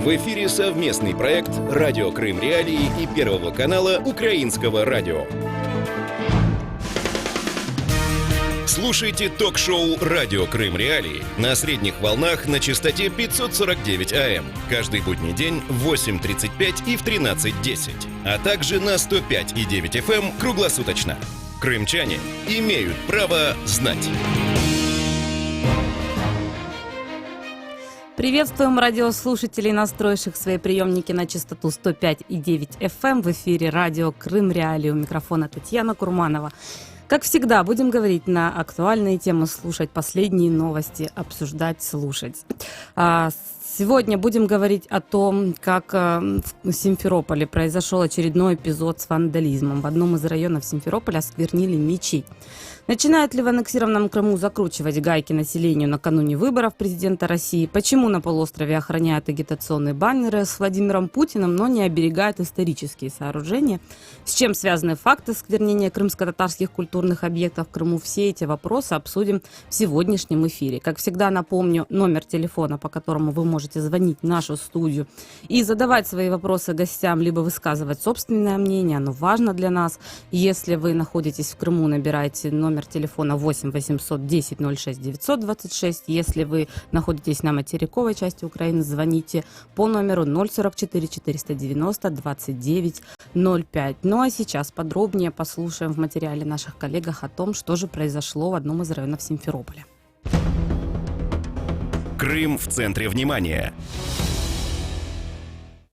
В эфире совместный проект «Радио Крым Реалии» и Первого канала Украинского радио. Слушайте ток-шоу «Радио Крым Реалии» на средних волнах на частоте 549 АМ каждый будний день в 8:35 и в 13:10, а также на 105,9 FM круглосуточно. Крымчане имеют право знать. Приветствуем радиослушателей, настроивших свои приемники на частоту 105,9 FM. В эфире радио Крым Реалии. У микрофона Татьяна Курманова. Как всегда, будем говорить на актуальные темы, слушать последние новости, обсуждать, слушать. Сегодня будем говорить о том, как в Симферополе произошел очередной эпизод с вандализмом. В одном из районов Симферополя осквернили мечеть. Начинают ли в аннексированном Крыму закручивать гайки населению накануне выборов президента России? Почему на полуострове охраняют агитационные баннеры с Владимиром Путиным, но не оберегают исторические сооружения? С чем связаны факты осквернения крымско-татарских культурных объектов в Крыму? Все эти вопросы обсудим в сегодняшнем эфире. Как всегда, напомню, номер телефона, по которому вы можете звонить в нашу студию и задавать свои вопросы гостям, либо высказывать собственное мнение. Оно важно для нас. Если вы находитесь в Крыму, набирайте номер телефона 8 800 10 06 926. Если вы находитесь на материковой части Украины, звоните по номеру 044 490 29 05. Ну а сейчас подробнее послушаем в материале наших коллег о том, что же произошло в одном из районов Симферополя. Крым в центре внимания.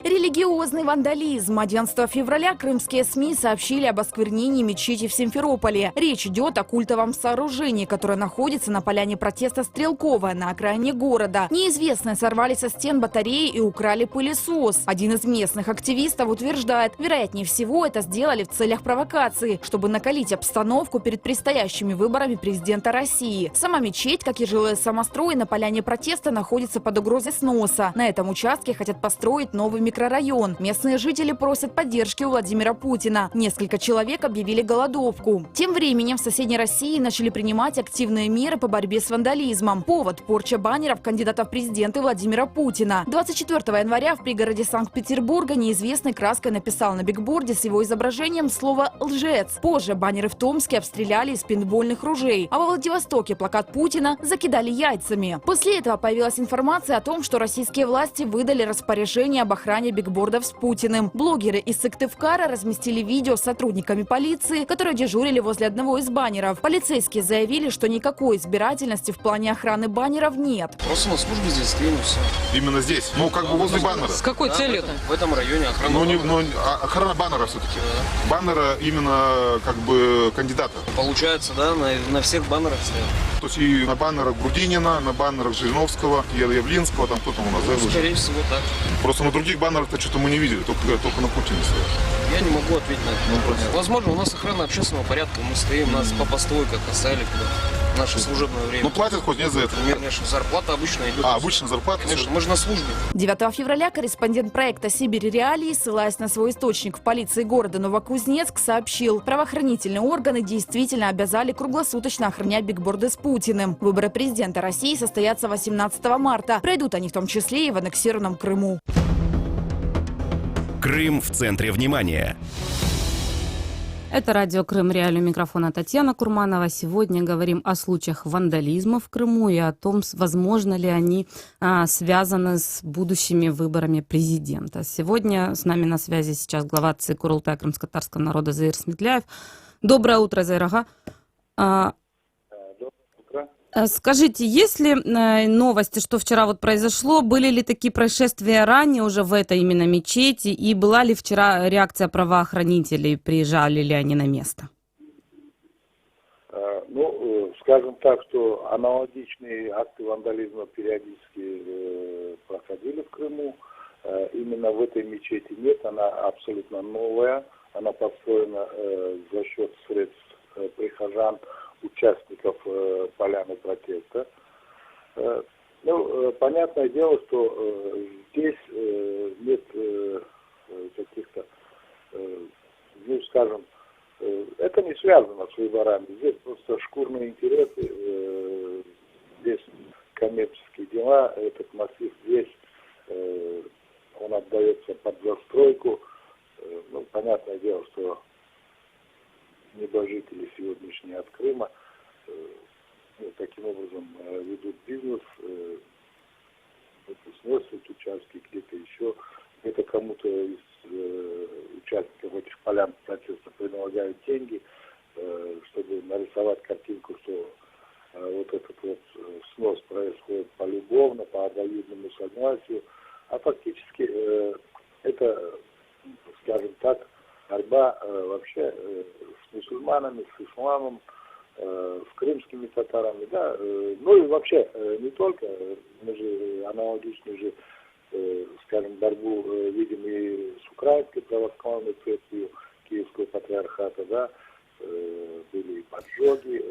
Религиозный вандализм. 11 февраля крымские СМИ сообщили об осквернении мечети в Симферополе. Речь идет о культовом сооружении, которое находится на поляне протеста Стрелковая на окраине города. Неизвестные сорвали со стен батареи и украли пылесос. Один из местных активистов утверждает, вероятнее всего это сделали в целях провокации, чтобы накалить обстановку перед предстоящими выборами президента России. Сама мечеть, как и жилые самострои на поляне протеста, находится под угрозой сноса. На этом участке хотят построить новый микрорайон. Местные жители просят поддержки у Владимира Путина. Несколько человек объявили голодовку. Тем временем в соседней России начали принимать активные меры по борьбе с вандализмом. Повод – порча баннеров кандидата в президенты Владимира Путина. 24 января в пригороде Санкт-Петербурга неизвестный краской написал на бигборде с его изображением слово «лжец». Позже баннеры в Томске обстреляли из пейнтбольных ружей, а во Владивостоке плакат Путина закидали яйцами. После этого появилась информация о том, что российские власти выдали распоряжение об охране бигбордов с Путиным. Блогеры из Сыктывкара разместили видео с сотрудниками полиции, которые дежурили возле одного из баннеров. Полицейские заявили, что никакой избирательности в плане охраны баннеров нет. Просто на службе здесь стоим и все. Именно здесь? Ну, как бы возле баннера. С какой целью? В этом районе охрана. Охрана баннера все-таки. Да. Баннера именно как бы кандидата. Получается, да, на всех баннерах стоят. То есть и на баннерах Грудинина, на баннерах Жириновского, Явлинского, там кто там у нас, да? Скорее всего, так. Просто на других баннерах-то что-то мы не видели, только на Путине стоят. Я не могу ответить на это. Возможно, у нас охрана общественного порядка, мы стоим, нас по постовой как оставили в наше служебное время. Ну платят хоть нет за это? Конечно, зарплата обычно идет. Обычно зарплата? Конечно, мы же на службе. 9 февраля корреспондент проекта «Сибирь Реалии», ссылаясь на свой источник в полиции города Новокузнецк, сообщил, правоохранительные органы действительно обязали круглосуточно охранять бигборды с Путиным. Выборы президента России состоятся 18 марта. Пройдут они в том числе и в аннексированном Крыму. Крым в центре внимания. Это радио Крым Реалии, у микрофона Татьяна Курманова. Сегодня говорим о случаях вандализма в Крыму и о том, возможно ли они связаны с будущими выборами президента. Сегодня с нами на связи сейчас глава ЦИК Курултая крымско-татарского народа Заир Сметляев. Доброе утро, Заир ага. Скажите, есть ли новости, что вчера вот произошло? Были ли такие происшествия ранее уже в этой именно мечети? И была ли вчера реакция правоохранителей? Приезжали ли они на место? Ну, скажем так, что аналогичные акты вандализма периодически проходили в Крыму. Именно в этой мечети нет, она абсолютно новая. Она построена за счет средств прихожан, участников поляны протеста. Ну, понятное дело, что здесь нет каких-то, ну, скажем, это не связано с выборами. Здесь просто шкурные интересы, здесь коммерческие дела, этот массив здесь он отдается под застройку. Ну, понятное дело, что небожители сегодняшние от Крыма таким образом ведут бизнес, сносят участки где-то еще, где-то кому-то из участников этих полян протеста предлагают деньги, чтобы нарисовать картинку, что вот этот вот снос происходит полюбовно, по обоюдному согласию, а фактически это, скажем так, борьба вообще с мусульманами, с исламом, с крымскими татарами, да, ну и вообще не только, мы же аналогичную же, скажем, борьбу видим и с украинской православной церковью Киевского патриархата, да, были и поджоги,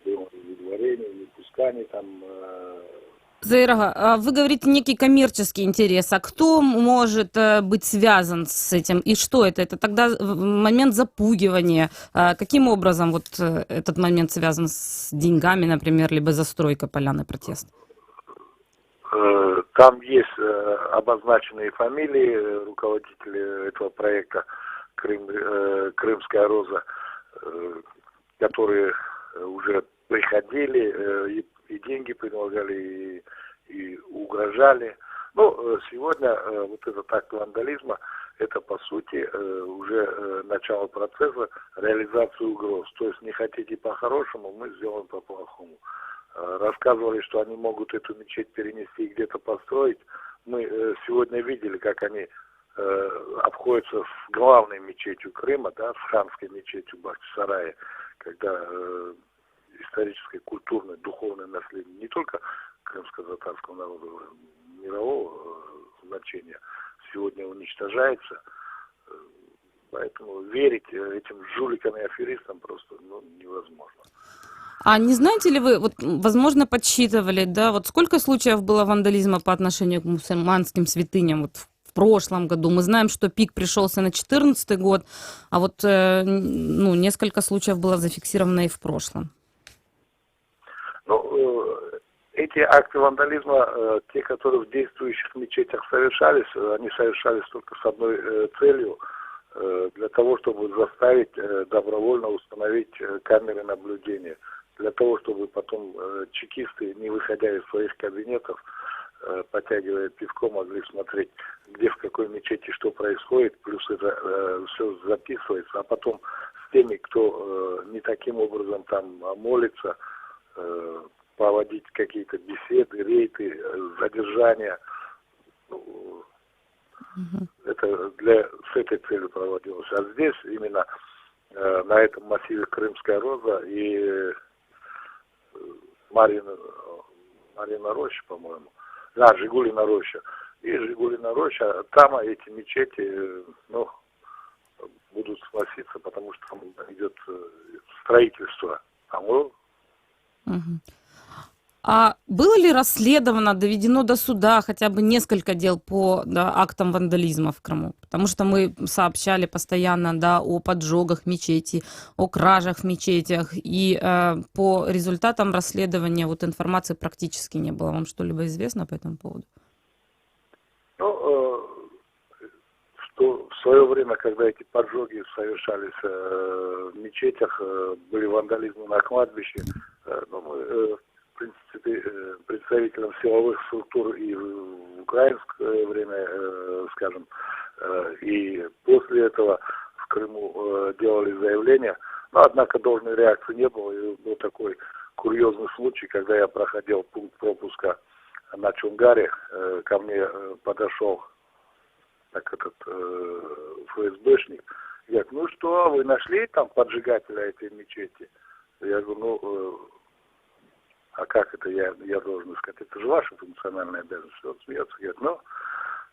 было выдворение, выпускание там. Заирага, а вы говорите некий коммерческий интерес. А кто может быть связан с этим? И что это? Это тогда момент запугивания. Каким образом вот этот момент связан с деньгами, например, либо застройкой поляны протеста? Там есть обозначенные фамилии руководителей этого проекта «Крымская роза», которые уже приходили и деньги предлагали, и угрожали. Но сегодня вот этот акт вандализма, это по сути уже начало процесса реализации угроз. То есть не хотите по-хорошему, мы сделаем по-плохому. Рассказывали, что они могут эту мечеть перенести и где-то построить. Мы сегодня видели, как они обходятся с главной мечетью Крыма, да, с ханской мечетью Бахчисарая, когда историческое, культурное, духовное наследие не только крымско-татарского народа, мирового значения сегодня уничтожается. Поэтому верить этим жуликам и аферистам просто невозможно. А не знаете ли вы, вот, возможно, подсчитывали, да, вот сколько случаев было вандализма по отношению к мусульманским святыням вот в прошлом году? Мы знаем, что пик пришелся на 2014 год, а вот несколько случаев было зафиксировано и в прошлом. Эти акты вандализма, те, которые в действующих мечетях совершались, они совершались только с одной целью, для того, чтобы заставить добровольно установить камеры наблюдения, для того, чтобы потом чекисты, не выходя из своих кабинетов, потягивая пивко, могли смотреть, где в какой мечети что происходит, плюс это все записывается, а потом с теми, кто не таким образом там молится, проводить какие-то беседы, рейды, задержания. Это с этой целью проводилось. А здесь именно на этом массиве Крымская роза и Марьина роща, по-моему. Да, Жигулина роща. И Жигулина роща, там эти мечети, будут сноситься, потому что там идет строительство. А было ли расследовано, доведено до суда хотя бы несколько дел по актам вандализма в Крыму? Потому что мы сообщали постоянно о поджогах мечетей, о кражах в мечетях, и по результатам расследования информации практически не было. Вам что-либо известно по этому поводу? Что в свое время, когда эти поджоги совершались в мечетях, были вандализмы на кладбище, мы представителям силовых структур и в украинское время, скажем, и после этого в Крыму делали заявления, но однако должной реакции не было. И был такой курьезный случай, когда я проходил пункт пропуска на Чунгаре, ко мне подошел этот ФСБшник, говорит: ну что, вы нашли там поджигателя этой мечети? Я говорю, а как это я должен сказать? Это же ваша функциональная обязанность. Он смеется, говорит,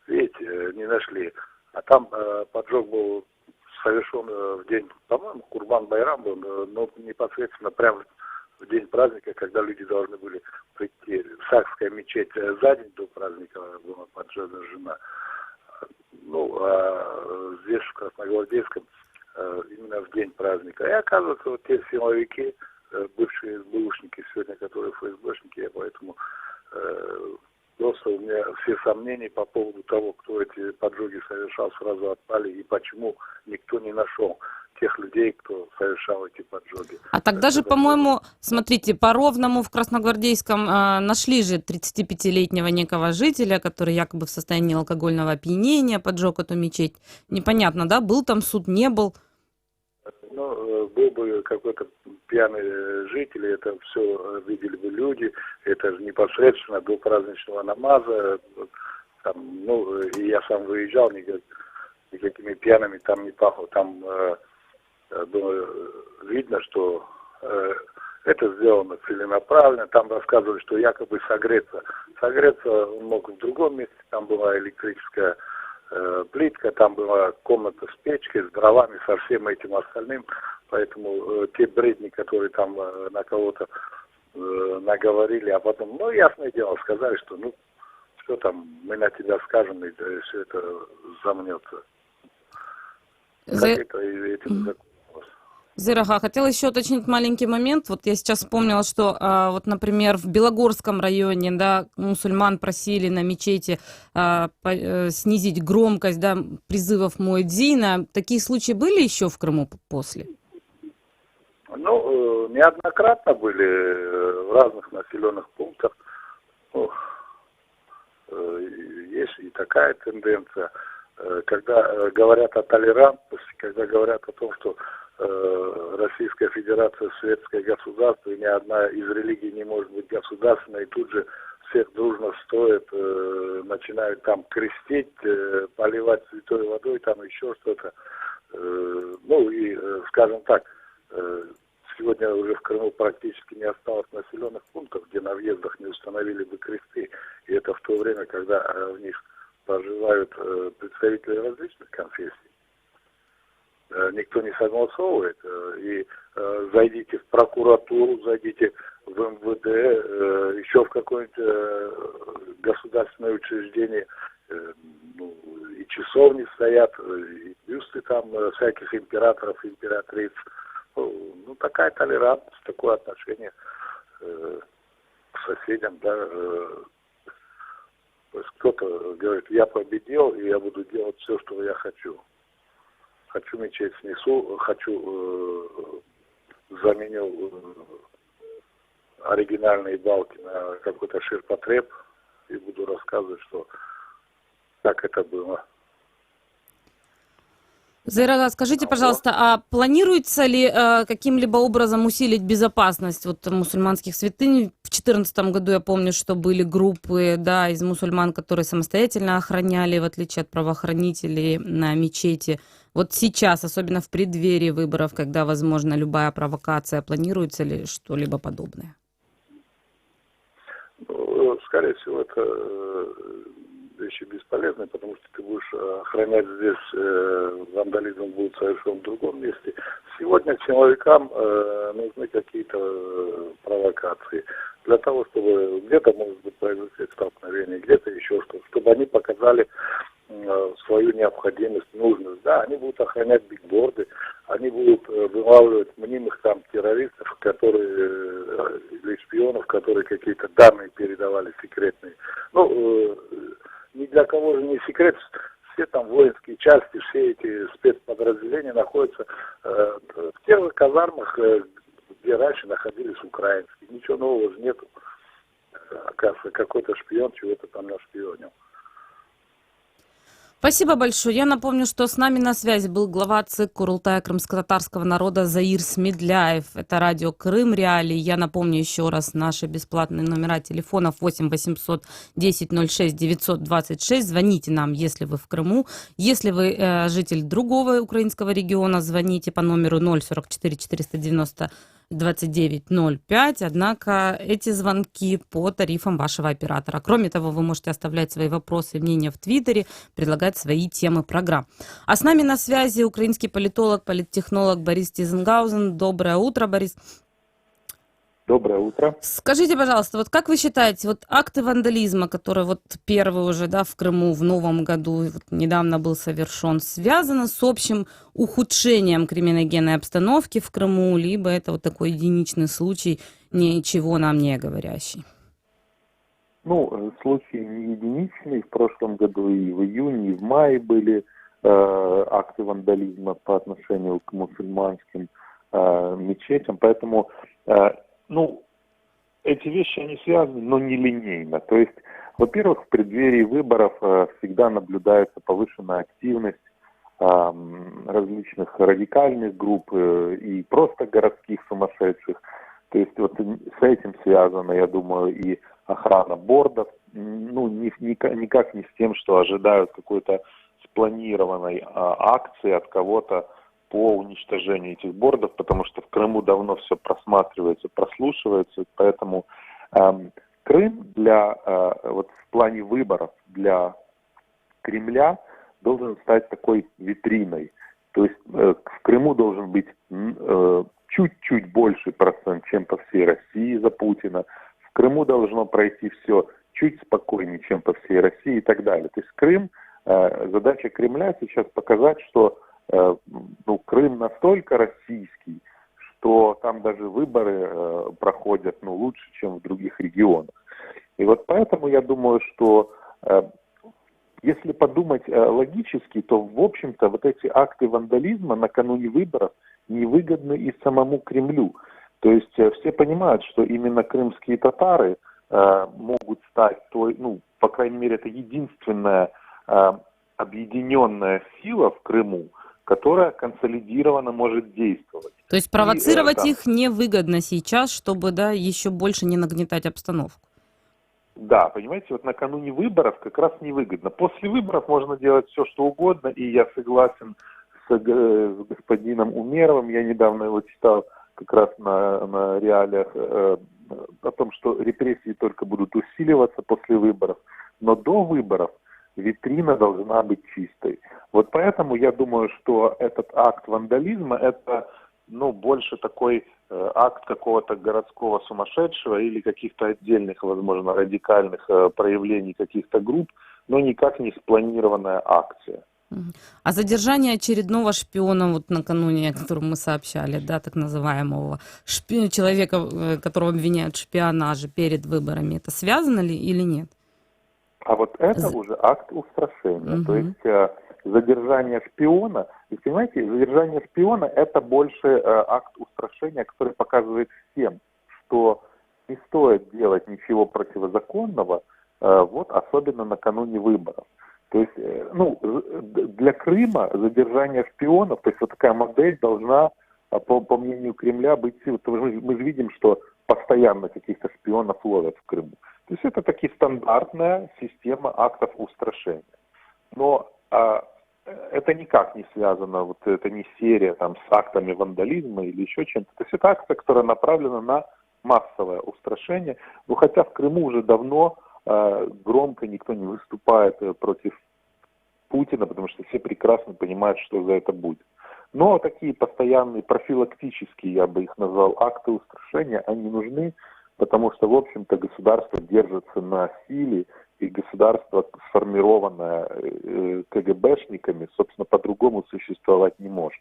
видите, не нашли. А там поджог был совершен в день, по-моему, Курбан-Байрам был, но непосредственно прямо в день праздника, когда люди должны были прийти. Сакская мечеть за день до праздника была поджжена. А здесь, в Красногвардейском, именно в день праздника. И оказывается, вот те силовики, бывшие СБУшники сегодня, которые ФСБшники, я поэтому Просто у меня все сомнения по поводу того, кто эти поджоги совершал, сразу отпали, и почему никто не нашел тех людей, кто совершал эти поджоги. А тогда же, по-моему, смотрите, по Ровному в Красногвардейском нашли же 35-летнего некого жителя, который якобы в состоянии алкогольного опьянения поджег эту мечеть. Непонятно, да, был там суд, не был? Ну, был бы какой-то пьяный житель, это все видели бы люди, это же непосредственно до праздничного намаза, там, ну, и я сам выезжал, никакими пьяными там не пахло, там было видно, что это сделано целенаправленно, там рассказывали, что якобы согреться он мог в другом месте, там была электрическая плитка, там была комната с печкой, с дровами, со всем этим остальным. Поэтому те бредни, которые там на кого-то наговорили, а потом, ну, ясное дело, сказали, что, ну, что там, мы на тебя скажем, и все это замнется. Как это и этим закончилось. Зырага, хотела еще уточнить маленький момент. Вот я сейчас вспомнила, что, вот, например, в Белогорском районе, да, мусульман просили на мечети снизить громкость, да, призывов муэдзина. Такие случаи были еще в Крыму после? Ну, неоднократно были в разных населенных пунктах. Ну, есть и такая тенденция. Когда говорят о толерантности, когда говорят о том, что Российская Федерация светское государство, и ни одна из религий не может быть государственной, и тут же всех дружно стоят, начинают там крестить, поливать святой водой, там еще что-то. Ну и, скажем так, сегодня уже в Крыму практически не осталось населенных пунктов, где на въездах не установили бы кресты, и это в то время, когда в них проживают представители различных конфессий. Никто не согласовывает, и зайдите в прокуратуру, зайдите в МВД, еще в какое-нибудь государственное учреждение, ну, и часовни стоят, и бюсты там всяких императоров, императриц. Ну, такая толерантность, такое отношение к соседям, да. То есть кто-то говорит, я победил, и я буду делать все, что я хочу. Хочу мечеть снесу, хочу заменю оригинальные балки на какой-то ширпотреб и буду рассказывать, что как это было. Зайрага, скажите, пожалуйста, а планируется ли каким-либо образом усилить безопасность вот мусульманских святынь? В 2014 году я помню, что были группы, да, из мусульман, которые самостоятельно охраняли, в отличие от правоохранителей, на мечети. Вот сейчас, особенно в преддверии выборов, когда возможна любая провокация, планируется ли что-либо подобное? Ну, скорее всего, это вещи бесполезные, потому что ты будешь охранять здесь, вандализм будет совершен в другом месте. Сегодня силовикам нужны какие-то провокации для того, чтобы где-то, может быть, произойти столкновение, где-то еще что-то, чтобы они показали свою необходимость, нужность. Да, они будут охранять бигборды, они будут вылавливать мнимых там террористов, которые, или шпионов, которые какие-то данные передавали секретные. Ну, ни для кого же не секрет, все там воинские части, все эти спецподразделения находятся в тех же казармах, где раньше находились украинские. Ничего нового же нету. Оказывается, какой-то шпион чего-то там нашпионил. Спасибо большое. Я напомню, что с нами на связи был глава ЦИК Курултая крымско-татарского народа Заир Смедляев. Это радио Крым Реалии. Я напомню еще раз наши бесплатные номера телефонов 8 800 10 06 926. Звоните нам, если вы в Крыму. Если вы житель другого украинского региона, звоните по номеру 044 490 2905, однако эти звонки по тарифам вашего оператора. Кроме того, вы можете оставлять свои вопросы и мнения в Твиттере, предлагать свои темы программ. А с нами на связи украинский политолог, политтехнолог Борис Тизенгаузен. Доброе утро, Борис. Доброе утро. Скажите, пожалуйста, вот как вы считаете, вот акты вандализма, которые вот первый уже, да, в Крыму в новом году вот недавно был совершен, связаны с общим ухудшением криминогенной обстановки в Крыму, либо это вот такой единичный случай, ничего нам не говорящий? Случаи не единичные. В прошлом году и в июне, и в мае были акты вандализма по отношению к мусульманским мечетям. Поэтому, эти вещи, они связаны, но не линейно. То есть, во-первых, в преддверии выборов всегда наблюдается повышенная активность различных радикальных групп и просто городских сумасшедших. То есть вот с этим связано, я думаю, и охрана бордов, никак не с тем, что ожидают какой-то спланированной акции от кого-то по уничтожению этих бордов, потому что в Крыму давно все просматривается, прослушивается, поэтому Крым вот в плане выборов для Кремля должен стать такой витриной. То есть в Крыму должен быть чуть-чуть больший процент, чем по всей России за Путина. В Крыму должно пройти все чуть спокойнее, чем по всей России и так далее. То есть Крым, задача Кремля сейчас показать, что Крым настолько российский, что там даже выборы проходят лучше, чем в других регионах. И вот поэтому я думаю, что если подумать логически, то, в общем-то, вот эти акты вандализма накануне выборов невыгодны и самому Кремлю. То есть все понимают, что именно крымские татары могут стать по крайней мере, это единственная объединенная сила в Крыму, которая консолидированно может действовать. То есть провоцировать их невыгодно сейчас, чтобы еще больше не нагнетать обстановку. Да, понимаете, вот накануне выборов как раз невыгодно. После выборов можно делать все, что угодно, и я согласен с господином Умеровым, я недавно его читал как раз на реалиях о том, что репрессии только будут усиливаться после выборов, но до выборов витрина должна быть чистой. Вот поэтому я думаю, что этот акт вандализма это больше такой акт какого-то городского сумасшедшего или каких-то отдельных, возможно, радикальных проявлений каких-то групп, но никак не спланированная акция. А задержание очередного шпиона, вот накануне, о котором мы сообщали, так называемого человека, которого обвиняют в шпионаже перед выборами, это связано ли или нет? А вот это уже акт устрашения. То есть задержание шпиона, и понимаете, задержание шпиона это больше акт устрашения, который показывает всем, что не стоит делать ничего противозаконного, особенно накануне выборов. То есть, для Крыма задержание шпионов, то есть вот такая модель должна, по мнению Кремля, быть. Мы же видим, что постоянно каких-то шпионов ловят в Крыму. То есть это таки стандартная система актов устрашения. Но это никак не связано, это не серия с актами вандализма или еще чем-то. То есть это акция, которая направлена на массовое устрашение. Хотя в Крыму уже давно громко никто не выступает против Путина, потому что все прекрасно понимают, что за это будет. Но такие постоянные профилактические, я бы их назвал, акты устрашения, они нужны, потому что, в общем-то, государство держится на силе, и государство, сформированное КГБшниками, собственно, по-другому существовать не может.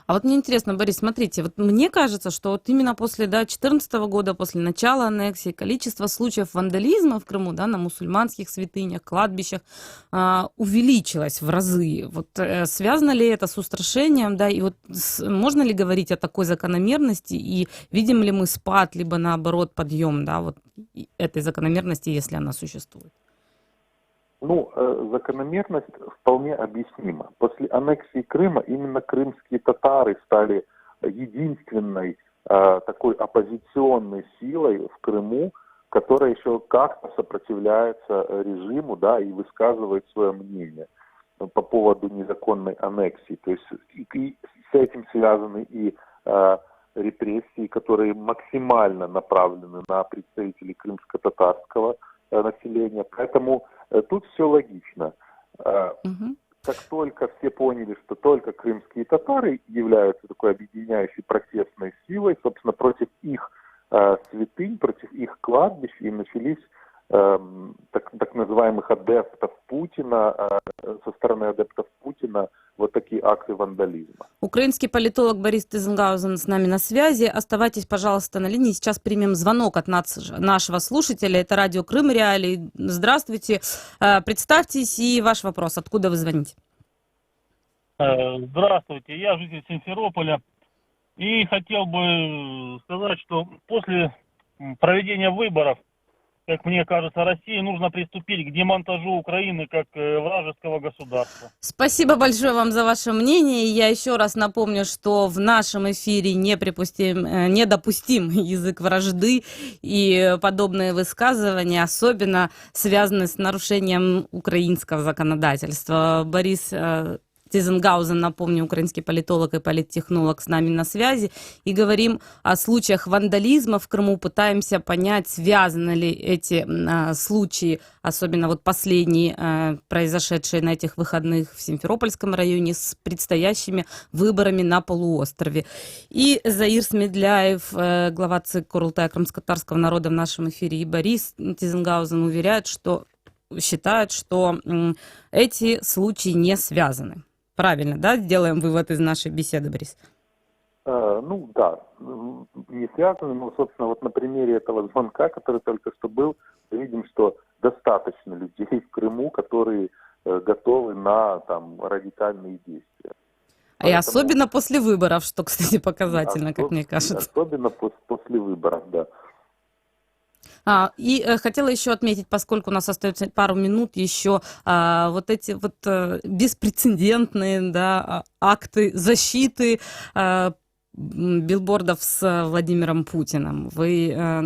А вот мне интересно, Борис, смотрите, мне кажется, что именно после 2014 года, после начала аннексии, количество случаев вандализма в Крыму, на мусульманских святынях, кладбищах, увеличилось в разы. Связано ли это с устрашением, и можно ли говорить о такой закономерности, и видим ли мы спад, либо наоборот подъем, этой закономерности, если она существует? Закономерность вполне объяснима. После аннексии Крыма именно крымские татары стали единственной такой оппозиционной силой в Крыму, которая еще как-то сопротивляется режиму, и высказывает свое мнение по поводу незаконной аннексии. То есть и с этим связаны и репрессии, которые максимально направлены на представителей крымско-татарского населения. Поэтому тут все логично. Как только все поняли, что только крымские татары являются такой объединяющей протестной силой, собственно, против их святынь, против их кладбищ, и начались так называемых адептов Путина, со стороны адептов Путина, такие такие акты вандализма. Украинский политолог Борис Тизенгаузен с нами на связи. Оставайтесь, пожалуйста, на линии. Сейчас примем звонок от нашего слушателя. Это радио Крым Реалии. Здравствуйте. Представьтесь и ваш вопрос. Откуда вы звоните? Здравствуйте. Я житель Симферополя. И хотел бы сказать, что после проведения выборов, как мне кажется, России нужно приступить к демонтажу Украины как вражеского государства. Спасибо большое вам за ваше мнение. Я еще раз напомню, что в нашем эфире недопустим язык вражды и подобные высказывания, особенно связанные с нарушением украинского законодательства. Борис Тизенгаузен, напомню, украинский политолог и политтехнолог с нами на связи. И говорим о случаях вандализма в Крыму. Пытаемся понять, связаны ли эти случаи, особенно вот последние, произошедшие на этих выходных в Симферопольском районе, с предстоящими выборами на полуострове. И Заир Смедляев, глава ЦИК Курултая крымско-татарского народа в нашем эфире, и Борис Тизенгаузен считают, что эти случаи не связаны. Правильно, да? Сделаем вывод из нашей беседы, Борис. Ну да, не связаны, но, собственно, вот на примере этого звонка, который только что был, мы видим, что достаточно людей в Крыму, которые готовы на там радикальные действия. И особенно после выборов, что, кстати, показательно, как мне кажется. Особенно после выборов, да. И хотела еще отметить, поскольку у нас остается пару минут, еще вот эти вот беспрецедентные, да, акты защиты билбордов с Владимиром Путиным.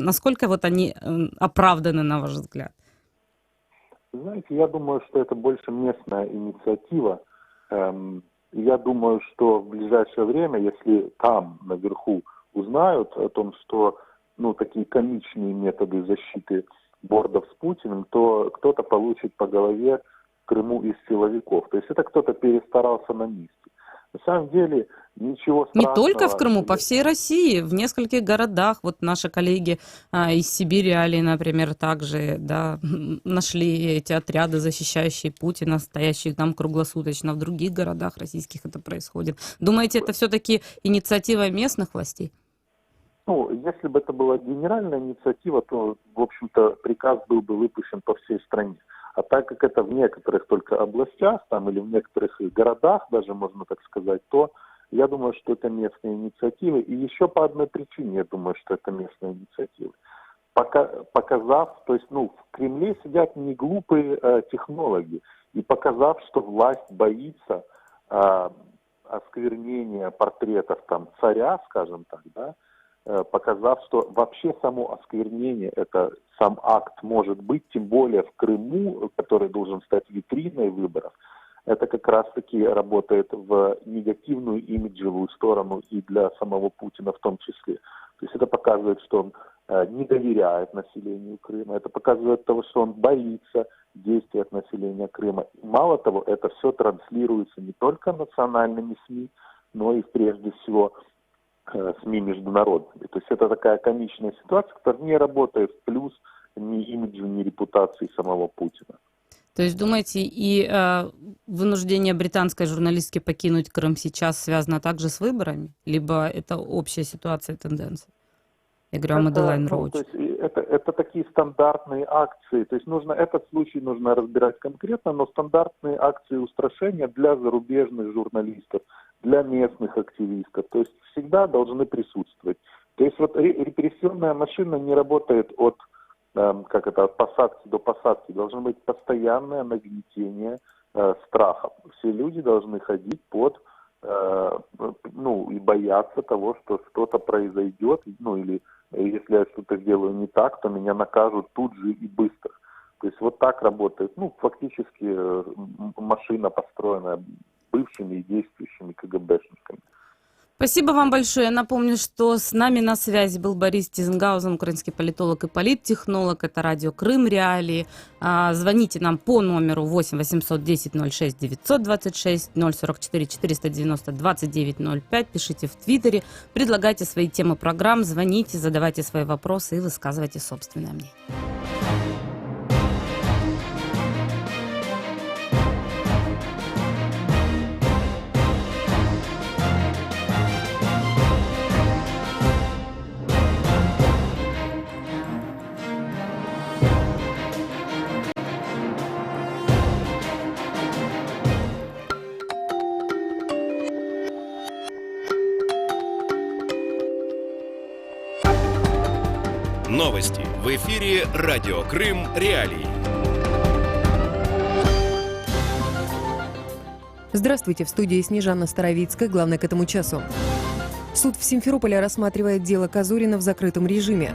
Насколько вот они оправданы, на ваш взгляд? Знаете, я думаю, что это больше местная инициатива. Я думаю, что в ближайшее время, если там наверху узнают о том, что такие комичные методы защиты бордов с Путиным, то кто-то получит по голове в Крыму из силовиков. То есть это кто-то перестарался на месте. На самом деле ничего страшного. Не только в Крыму, по всей России, в нескольких городах. Вот наши коллеги из Сибири, например, также нашли эти отряды, защищающие Путина, стоящие там круглосуточно. В других городах российских это происходит. Думаете, это все-таки инициатива местных властей? Если бы это была генеральная инициатива, то, в общем-то, приказ был бы выпущен по всей стране. А так как это в некоторых только областях, или в некоторых городах, даже можно так сказать, то я думаю, что это местные инициативы. И еще по одной причине я думаю, что это местные инициативы. Показав, то есть, в Кремле сидят не глупые технологи. И показав, что власть боится осквернения портретов царя, скажем так, да, показав, что вообще само осквернение, это сам акт может быть, тем более в Крыму, который должен стать витриной выборов, это как раз-таки работает в негативную имиджевую сторону и для самого Путина в том числе. То есть это показывает, что он не доверяет населению Крыма, это показывает того, что он боится действий от населения Крыма. И мало того, это все транслируется не только национальными СМИ, но и прежде всего СМИ международными. То есть это такая комичная ситуация, которая не работает в плюс ни имиджу, ни репутации самого Путина. То есть, думаете, и вынуждение британской журналистки покинуть Крым сейчас связано также с выборами? Либо это общая ситуация и тенденция? Я говорю о Маделайн Роуч. Это такие стандартные акции. То есть этот случай нужно разбирать конкретно, но стандартные акции устрашения для зарубежных журналистов, для местных активистов. То есть всегда должны присутствовать. То есть репрессионная машина не работает от посадки до посадки. Должно быть постоянное нагнетение страха. Все люди должны ходить и бояться того, что что-то произойдет, или если я что-то сделаю не так, то меня накажут тут же и быстро. То есть вот так работает, фактически машина, построенная бывшими и действующими КГБшниками. Спасибо вам большое. Я напомню, что с нами на связи был Борис Тизенгаузен, украинский политолог и политтехнолог. Это радио Крым Реалии. Звоните нам по номеру 8 810 06 926 044 490 2905. Пишите в Твиттере, предлагайте свои темы программ, звоните, задавайте свои вопросы и высказывайте собственное мнение. Новости в эфире «Радио Крым. Реалии». Здравствуйте, в студии Снежана Старовицкая. Главное к этому часу. Суд в Симферополе рассматривает дело Козурина в закрытом режиме.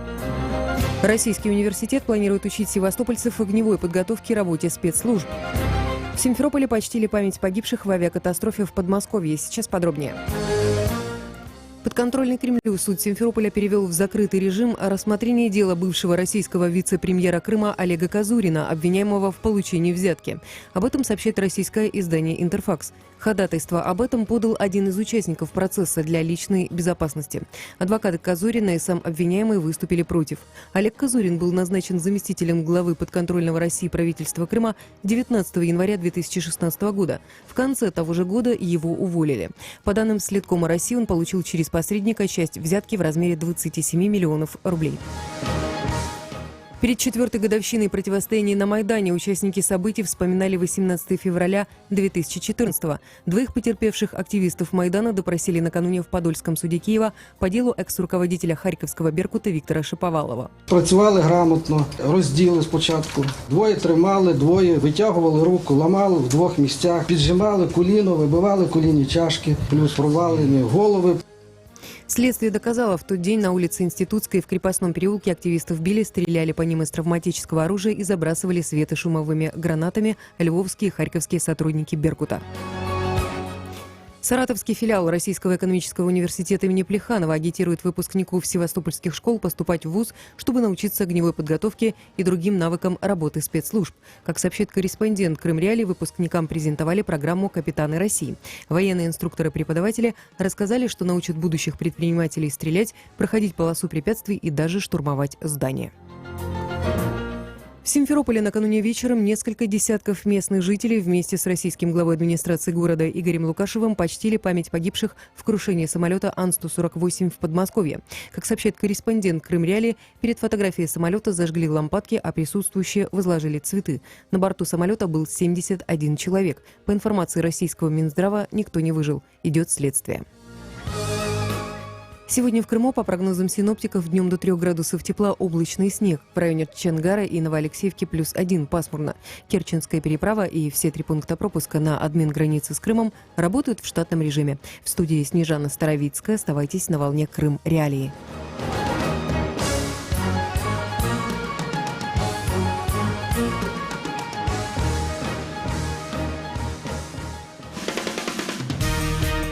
Российский университет планирует учить севастопольцев огневой подготовке и работе спецслужб. В Симферополе почтили память погибших в авиакатастрофе в Подмосковье. Сейчас подробнее. Подконтрольный Кремлю суд Симферополя перевел в закрытый режим рассмотрение дела бывшего российского вице-премьера Крыма Олега Козурина, обвиняемого в получении взятки. Об этом сообщает российское издание «Интерфакс». Ходатайство об этом подал один из участников процесса для личной безопасности. Адвокаты Козурина и сам обвиняемый выступили против. Олег Козурин был назначен заместителем главы подконтрольного России правительства Крыма 19 января 2016 года. В конце того же года его уволили. По данным Следкома России, он получил через посредника часть взятки в размере 27 миллионов рублей. Перед 4-й годовщиной противостояния на Майдане участники событий вспоминали 18 февраля 2014-го. Двоих потерпевших активистов Майдана допросили накануне в Подольском суде Киева по делу екс-руководителя Харківського Беркута Віктора Шиповалова. Працювали грамотно, розділи спочатку. Двоє тримали, двоє витягували руку, ламали в двох місцях, піджимали коліно, вибивали колінні чашки, плюс провалені голови. Следствие доказало, в тот день на улице Институтской в Крепостном переулке активистов били, стреляли по ним из травматического оружия и забрасывали светошумовыми гранатами львовские и харьковские сотрудники Беркута. Саратовский филиал Российского экономического университета имени Плеханова агитирует выпускников севастопольских школ поступать в вуз, чтобы научиться огневой подготовке и другим навыкам работы спецслужб. Как сообщает корреспондент Крым Реалии, выпускникам презентовали программу «Капитаны России». Военные инструкторы-преподаватели рассказали, что научат будущих предпринимателей стрелять, проходить полосу препятствий и даже штурмовать здания. В Симферополе накануне вечером несколько десятков местных жителей вместе с российским главой администрации города Игорем Лукашевым почтили память погибших в крушении самолета Ан-148 в Подмосковье. Как сообщает корреспондент Крым Реалии, перед фотографией самолета зажгли лампадки, а присутствующие возложили цветы. На борту самолета был 71 человек. По информации российского Минздрава, никто не выжил. Идет следствие. Сегодня в Крыму, по прогнозам синоптиков, днем до 3 градусов тепла облачный снег. В районе Чангара и Новоалексеевки +1 пасмурно. Керченская переправа и все 3 пункта пропуска на админ границы с Крымом работают в штатном режиме. В студии Снежана Старовицкая. Оставайтесь на волне Крым Реалии.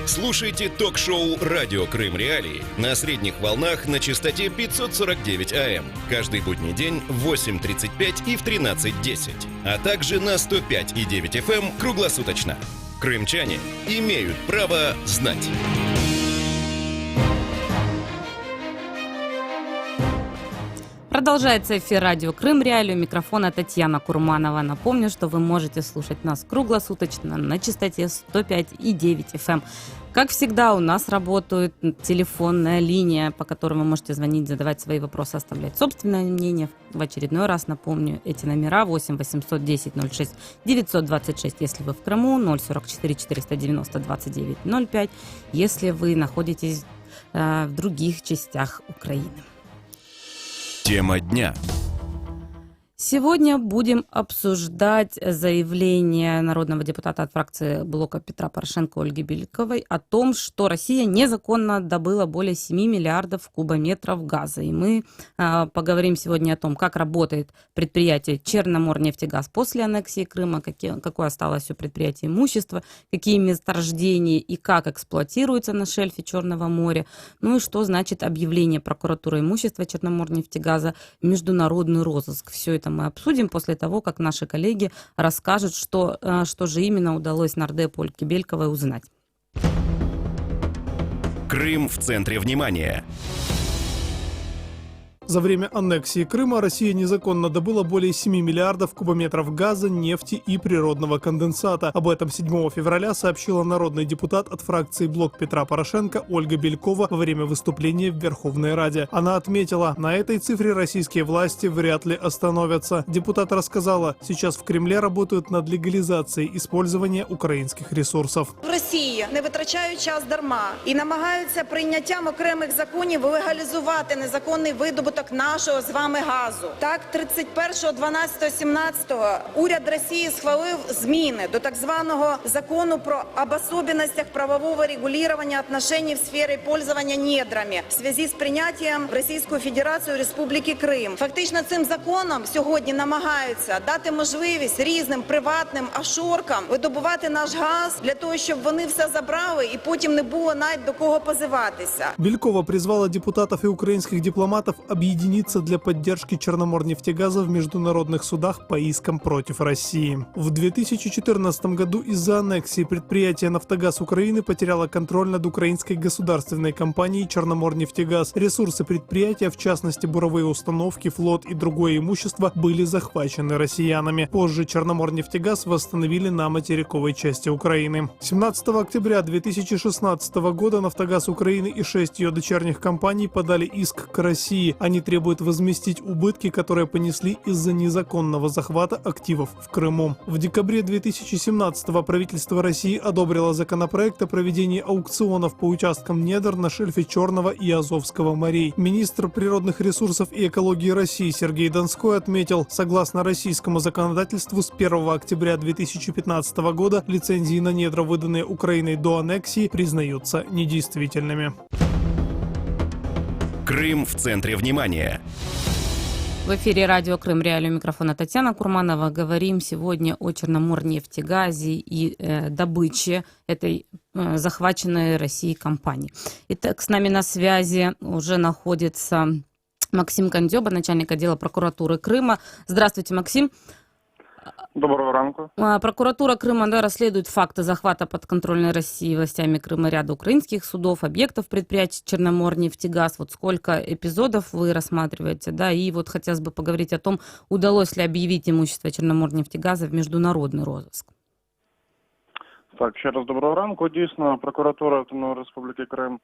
Слушайте ток-шоу «Радио Крым Реалии» на средних волнах на частоте 549 АМ. Каждый будний день в 8:35 и в 13:10. А также на 105,9 FM круглосуточно. Крымчане имеют право знать. Продолжается эфир радио Крым Реалии. У микрофона Татьяна Курманова. Напомню, что вы можете слушать нас круглосуточно на частоте 105,9 FM. Как всегда, у нас работает телефонная линия, по которой вы можете звонить, задавать свои вопросы, оставлять собственное мнение. В очередной раз напомню эти номера: 8 810 06 926, если вы в Крыму, 044 490 29 05, если вы находитесь в других частях Украины. Тема дня. Сегодня будем обсуждать заявление народного депутата от фракции блока Петра Порошенко Ольги Бельковой о том, что Россия незаконно добыла более 7 миллиардов кубометров газа. И мы поговорим сегодня о том, как работает предприятие Черноморнефтегаз после аннексии Крыма, какое осталось у предприятия имущество, какие месторождения и как эксплуатируется на шельфе Черного моря. Ну и что значит объявление прокуратуры имущества Черноморнефтегаза в международный розыск. Все это мы обсудим после того, как наши коллеги расскажут, что же именно удалось нардепу Ольге Бельковой узнать. Крым в центре внимания. За время аннексии Крыма Россия незаконно добыла более 7 миллиардов кубометров газа, нефти и природного конденсата. Об этом 7 февраля сообщила народный депутат от фракции «Блок Петра Порошенко» Ольга Белькова во время выступления в Верховной Раде. Она отметила, на этой цифре российские власти вряд ли остановятся. Депутат рассказала, сейчас в Кремле работают над легализацией использования українських ресурсів. В Росії не витрачають час дарма і намагаються прийняттям окремих законів легалізувати незаконний видобуток видобуток нашого з вами газу. Так, 31.12.17 уряд Росії схвалив зміни до так званого закону про об особенностях правового регулирования отношений в сфере пользования недрами в связи з прийняттям в Російську Федерацію Республіки Крим. Фактично цим законом сьогодні намагаються дати можливість різним приватним офшоркам видобувати наш газ для того, щоб вони все забрали і потім не було навіть до кого позиватися. Белькова призвала депутатов и украинских дипломатов объединиться для поддержки Черноморнефтегаза в международных судах по искам против России. В 2014 году из-за аннексии предприятие «Нафтогаз Украины» потеряло контроль над украинской государственной компанией «Черноморнефтегаз». Ресурсы предприятия, в частности буровые установки, флот и другое имущество, были захвачены россиянами. Позже «Черноморнефтегаз» восстановили на материковой части Украины. 17 октября 2016 года «Нафтогаз Украины» и 6 ее дочерних компаний подали иск к России. Они требуют возместить убытки, которые понесли из-за незаконного захвата активов в Крыму. В декабре 2017-го правительство России одобрило законопроект о проведении аукционов по участкам недр на шельфе Черного и Азовского морей. Министр природных ресурсов и экологии России Сергей Донской отметил, согласно российскому законодательству, с 1 октября 2015 года лицензии на недра, выданные Украиной до аннексии, признаются недействительными. Крым в центре внимания. В эфире радио «Крым Реалии», у микрофона Татьяна Курманова. Говорим сегодня о Черноморнефтегазе и добыче этой захваченной Россией компании. Итак, с нами на связи уже находится Максим Кандзёба, начальник отдела прокуратуры Крыма. Здравствуйте, Максим. Доброго ранку. Прокуратура Крыма расследует факты захвата подконтрольной России властями Крыма ряда украинских судов, объектов предприятий Черноморнефтегаз. Вот сколько эпизодов вы рассматриваете, да, и вот хотелось бы поговорить о том, удалось ли объявить имущество Черноморнефтегаза в международный розыск. Так, ще раз доброго ранку. Дійсно, прокуратура Автономної Республіки Крим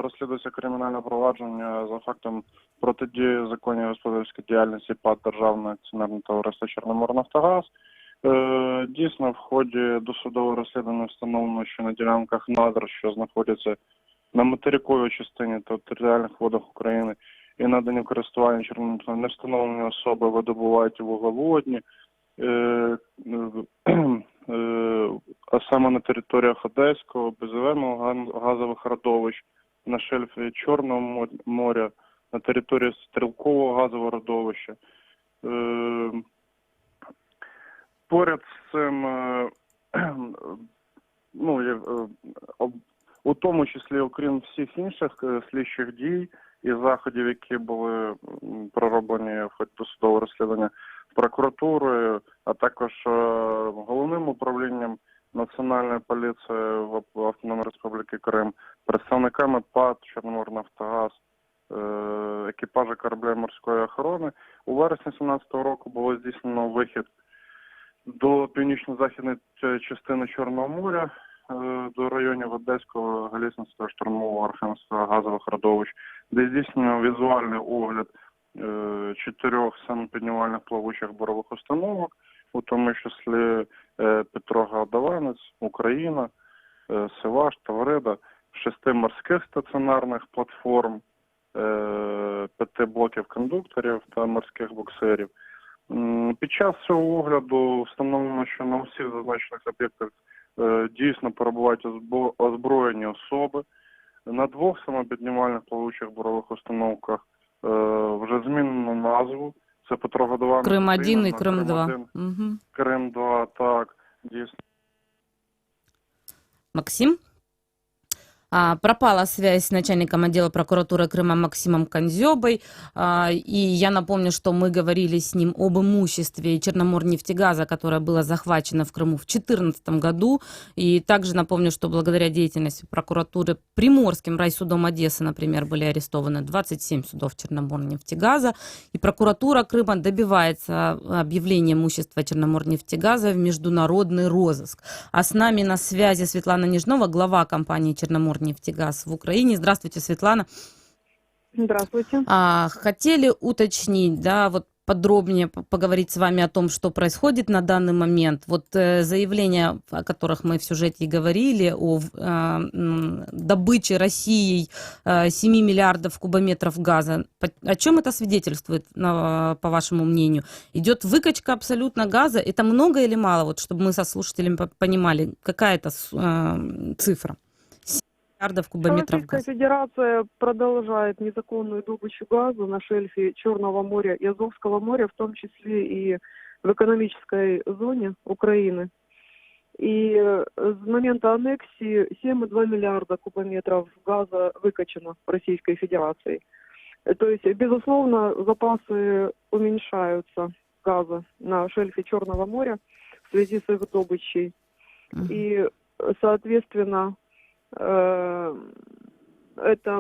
розслідується кримінальне провадження за фактом протидії законній господарській діяльності ПАТ Державне акціонерне товариство «Чорноморнафтогаз». Дійсно, в ході досудового розслідування встановлено, що на ділянках надр, що знаходяться на материковій частині та територіальних водах України і надані в користування Чорноморнафтогазу, не встановлені особи видобувають вуглеводні, а саме на територіях Одеського, безвемного газових родовищ, на шельфі Чорного моря, на території Стрілкового газового родовища. Поряд з цим, у тому числі, окрім всіх інших слідчих дій і заходів, які були пророблені в ході досудового розслідування прокуратурою, а також головним управлінням Національної поліції в Автономній Республіці Крим, представниками ПАТ «Чорноморнафтогаз», екіпажі кораблів морської охорони, у вересні 2017 року було здійснено вихід до північно-західної частини Чорного моря, до районів Одеського, Галіцинського, Штурмового, Архангельського газових родовищ, де здійснено візуальний огляд 4 самопіднімальних плавучих бурових установок, у тому числі Петроград-Даванець, Україна, Сиваш, Таврида, 6 морських стаціонарних платформ, 5 блоків кондукторів та морських буксирів. Під час цього огляду встановлено, що на усіх зазначених об'єктах дійсно перебувають озброєні особи. На 2 самопіднімальних плавучих бурових установках вже змінено назву. Це Петроград-Даванець, Крим-1 і Крим-2. Крим-2, так, дійсно. Максим? Пропала связь с начальником отдела прокуратуры Крыма Максимом Кандзёбой. И я напомню, что мы говорили с ним об имуществе Черноморнефтегаза, которое было захвачено в Крыму в 2014 году. И также напомню, что благодаря деятельности прокуратуры Приморским райсудом Одессы, например, были арестованы 27 судов Черноморнефтегаза. И прокуратура Крыма добивается объявления имущества Черноморнефтегаза в международный розыск. А с нами на связи Светлана Нежнова, глава компании Черноморнефтегаз в Украине. Здравствуйте, Светлана. Здравствуйте. Хотели уточнить, да, вот подробнее поговорить с вами о том, что происходит на данный момент. Вот заявления, о которых мы в сюжете и говорили, о добыче Россией 7 миллиардов кубометров газа. О чем это свидетельствует, по вашему мнению? Идет выкачка абсолютно газа. Это много или мало? Вот, чтобы мы со слушателями понимали, какая это цифра? 7 миллиардов кубометров газа. Российская Федерация продолжает незаконную добычу газа на шельфе Черного моря и Азовского моря, в том числе и в экономической зоне Украины. И с момента аннексии 7,2 миллиарда кубометров газа выкачано Российской Федерацией. То есть, безусловно, запасы уменьшаются газа на шельфе Черного моря в связи с их добычей. И, соответственно, это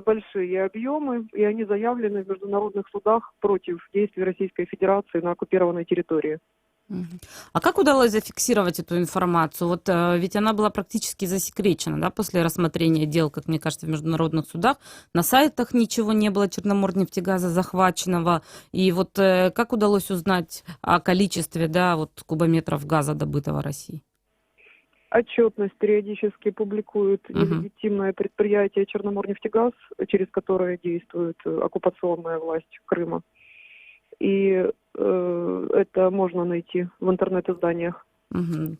большие объемы, и они заявлены в международных судах против действий Российской Федерации на оккупированной территории. А как удалось зафиксировать эту информацию? Вот ведь она была практически засекречена, да, после рассмотрения дел, как мне кажется, в международных судах. На сайтах ничего не было Черноморнефтегаза захваченного. И вот как удалось узнать о количестве, да, вот кубометров газа, добытого Россией? Отчетность периодически публикует нелегитимное предприятие «Черноморнефтегаз», через которое действует оккупационная власть Крыма. И это можно найти в интернет-изданиях.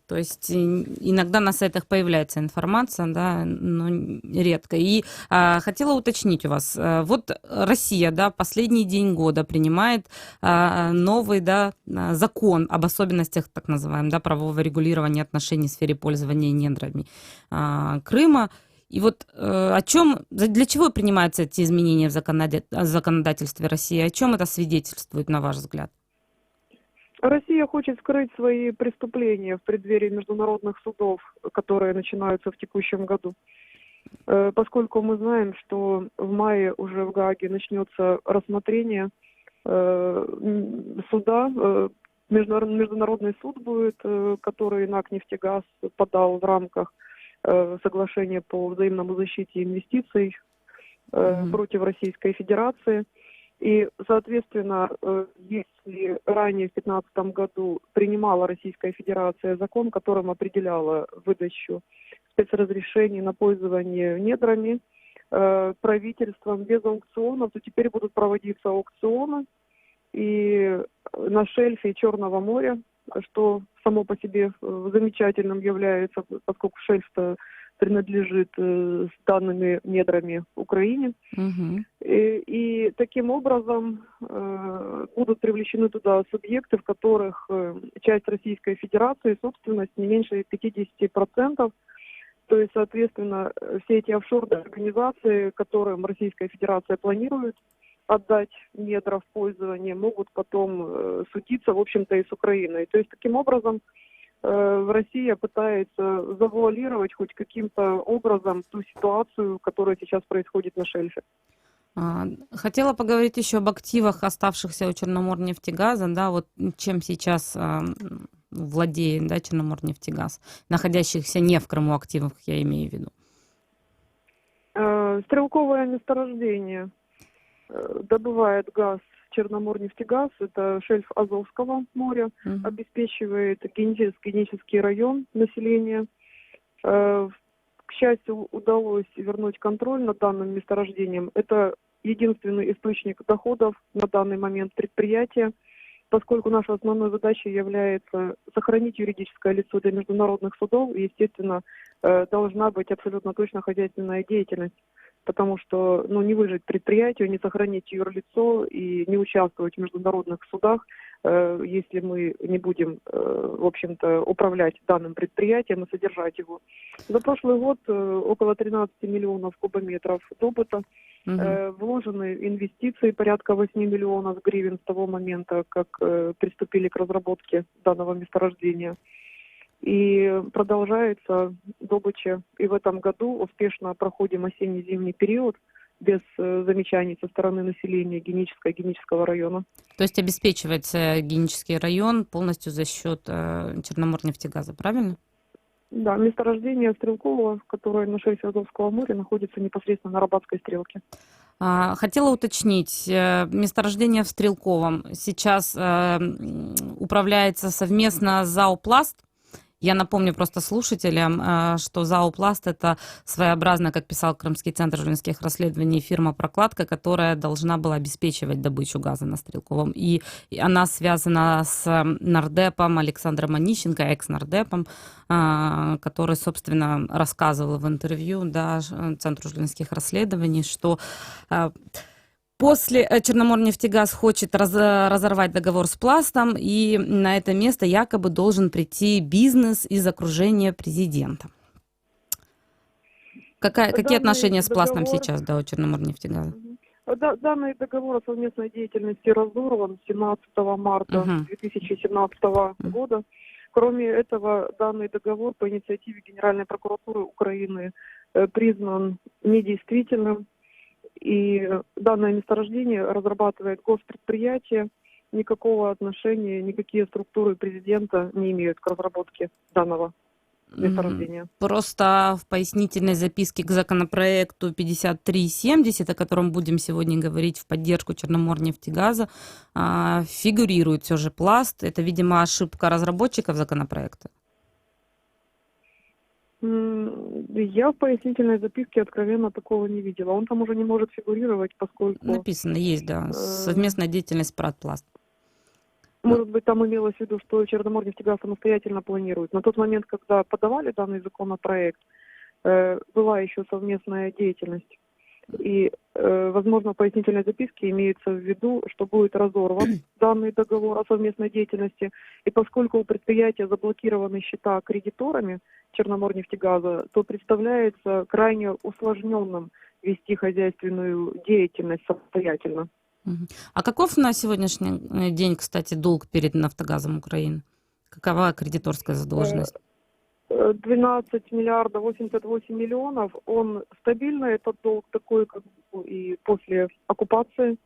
То есть иногда на сайтах появляется информация, да, но редко. И хотела уточнить у вас, вот Россия, да, последний день года принимает новый, да, закон об особенностях, так называемого, да, правового регулирования отношений в сфере пользования недрами Крыма. И вот для чего принимаются эти изменения в законодательстве России? О чем это свидетельствует, на ваш взгляд? Россия хочет скрыть свои преступления в преддверии международных судов, которые начинаются в текущем году. Поскольку мы знаем, что в мае уже в Гааге начнется рассмотрение суда, международный суд будет, который НАК «Нефтегаз» подал в рамках соглашения по взаимному защите инвестиций против Российской Федерации. И, соответственно, если ранее в 2015 году принимала Российская Федерация закон, которым определяла выдачу спецразрешений на пользование недрами правительством без аукционов, то теперь будут проводиться аукционы и на шельфе Черного моря, что само по себе замечательным является, поскольку шельф-то принадлежит с данными недрами Украине. И таким образом будут привлечены туда субъекты, в которых часть Российской Федерации, собственность не меньше 50%. То есть, соответственно, все эти офшорные организации, которым Российская Федерация планирует отдать недра в пользование, могут потом судиться, в общем-то, и с Украиной. То есть, таким образом, Россия пытается завуалировать хоть каким-то образом ту ситуацию, которая сейчас происходит на шельфе. Хотела поговорить еще об активах, оставшихся у Черноморнефтегаза, да, вот чем сейчас владеет, да, Черноморнефтегаз, находящихся не в Крыму активах, я имею в виду. Стрелковое месторождение добывает газ Черноморнефтегаз, это шельф Азовского моря, обеспечивает генический район населения. К счастью, удалось вернуть контроль над данным месторождением. Это единственный источник доходов на данный момент предприятия, поскольку наша основной задачей является сохранить юридическое лицо для международных судов, и, естественно, должна быть абсолютно точно хозяйственная деятельность. Потому что не выжить предприятию, не сохранить юрлицо и не участвовать в международных судах, если мы не будем, в общем-то, управлять данным предприятием и содержать его. За прошлый год около 13 миллионов кубометров добыто, вложены инвестиции порядка 8 миллионов гривен с того момента, как приступили к разработке данного месторождения. И продолжается добыча. И в этом году успешно проходим осенне-зимний период без замечаний со стороны населения генического района. То есть обеспечивается генический район полностью за счет Черноморнефтегаза, правильно? Да, месторождение Стрелкового, которое на шельфе Азовского моря находится непосредственно на Арабатской стрелке. Хотела уточнить, месторождение в Стрелковом сейчас управляется совместно с ЗАО «Пласт». Я напомню просто слушателям, что ЗАО «Пласт» — это своеобразно, как писал Крымский центр журналистских расследований, фирма-прокладка, которая должна была обеспечивать добычу газа на Стрелковом. И она связана с нардепом Александром Онищенко, экс-нардепом, который, собственно, рассказывал в интервью, да, Центру журналистских расследований, что после Черноморнефтегаз хочет разорвать договор с «Пластом», и на это место якобы должен прийти бизнес из окружения президента. Какие отношения с «Пластом» сейчас, да, у Черноморнефтегаза? Данный договор о совместной деятельности разорван 17 марта 2017 года. Кроме этого, данный договор по инициативе Генеральной прокуратуры Украины признан недействительным. И данное месторождение разрабатывает госпредприятие, никакого отношения, никакие структуры президента не имеют к разработке данного месторождения. Просто в пояснительной записке к законопроекту 5370, о котором будем сегодня говорить в поддержку Черноморнефтегаза, фигурирует все же «Пласт». Это, видимо, ошибка разработчиков законопроекта. Я в пояснительной записке откровенно такого не видела. Он там уже не может фигурировать, поскольку... Написано, есть, да, совместная деятельность «Пласт». Может быть, там имелось в виду, что Черноморнефтегаз самостоятельно планирует. На тот момент, когда подавали данный законопроект, была еще совместная деятельность. И, возможно, в пояснительной записке имеется в виду, что будет разорван данный договор о совместной деятельности. И поскольку у предприятия заблокированы счета кредиторами Черноморнефтегаза, то представляется крайне усложненным вести хозяйственную деятельность самостоятельно. А каков на сегодняшний день, кстати, долг перед «Нафтогазом» Украины? Какова кредиторская задолженность? 12 миллиардов 88 миллионов. Он стабильный, этот долг такой, как и после оккупации.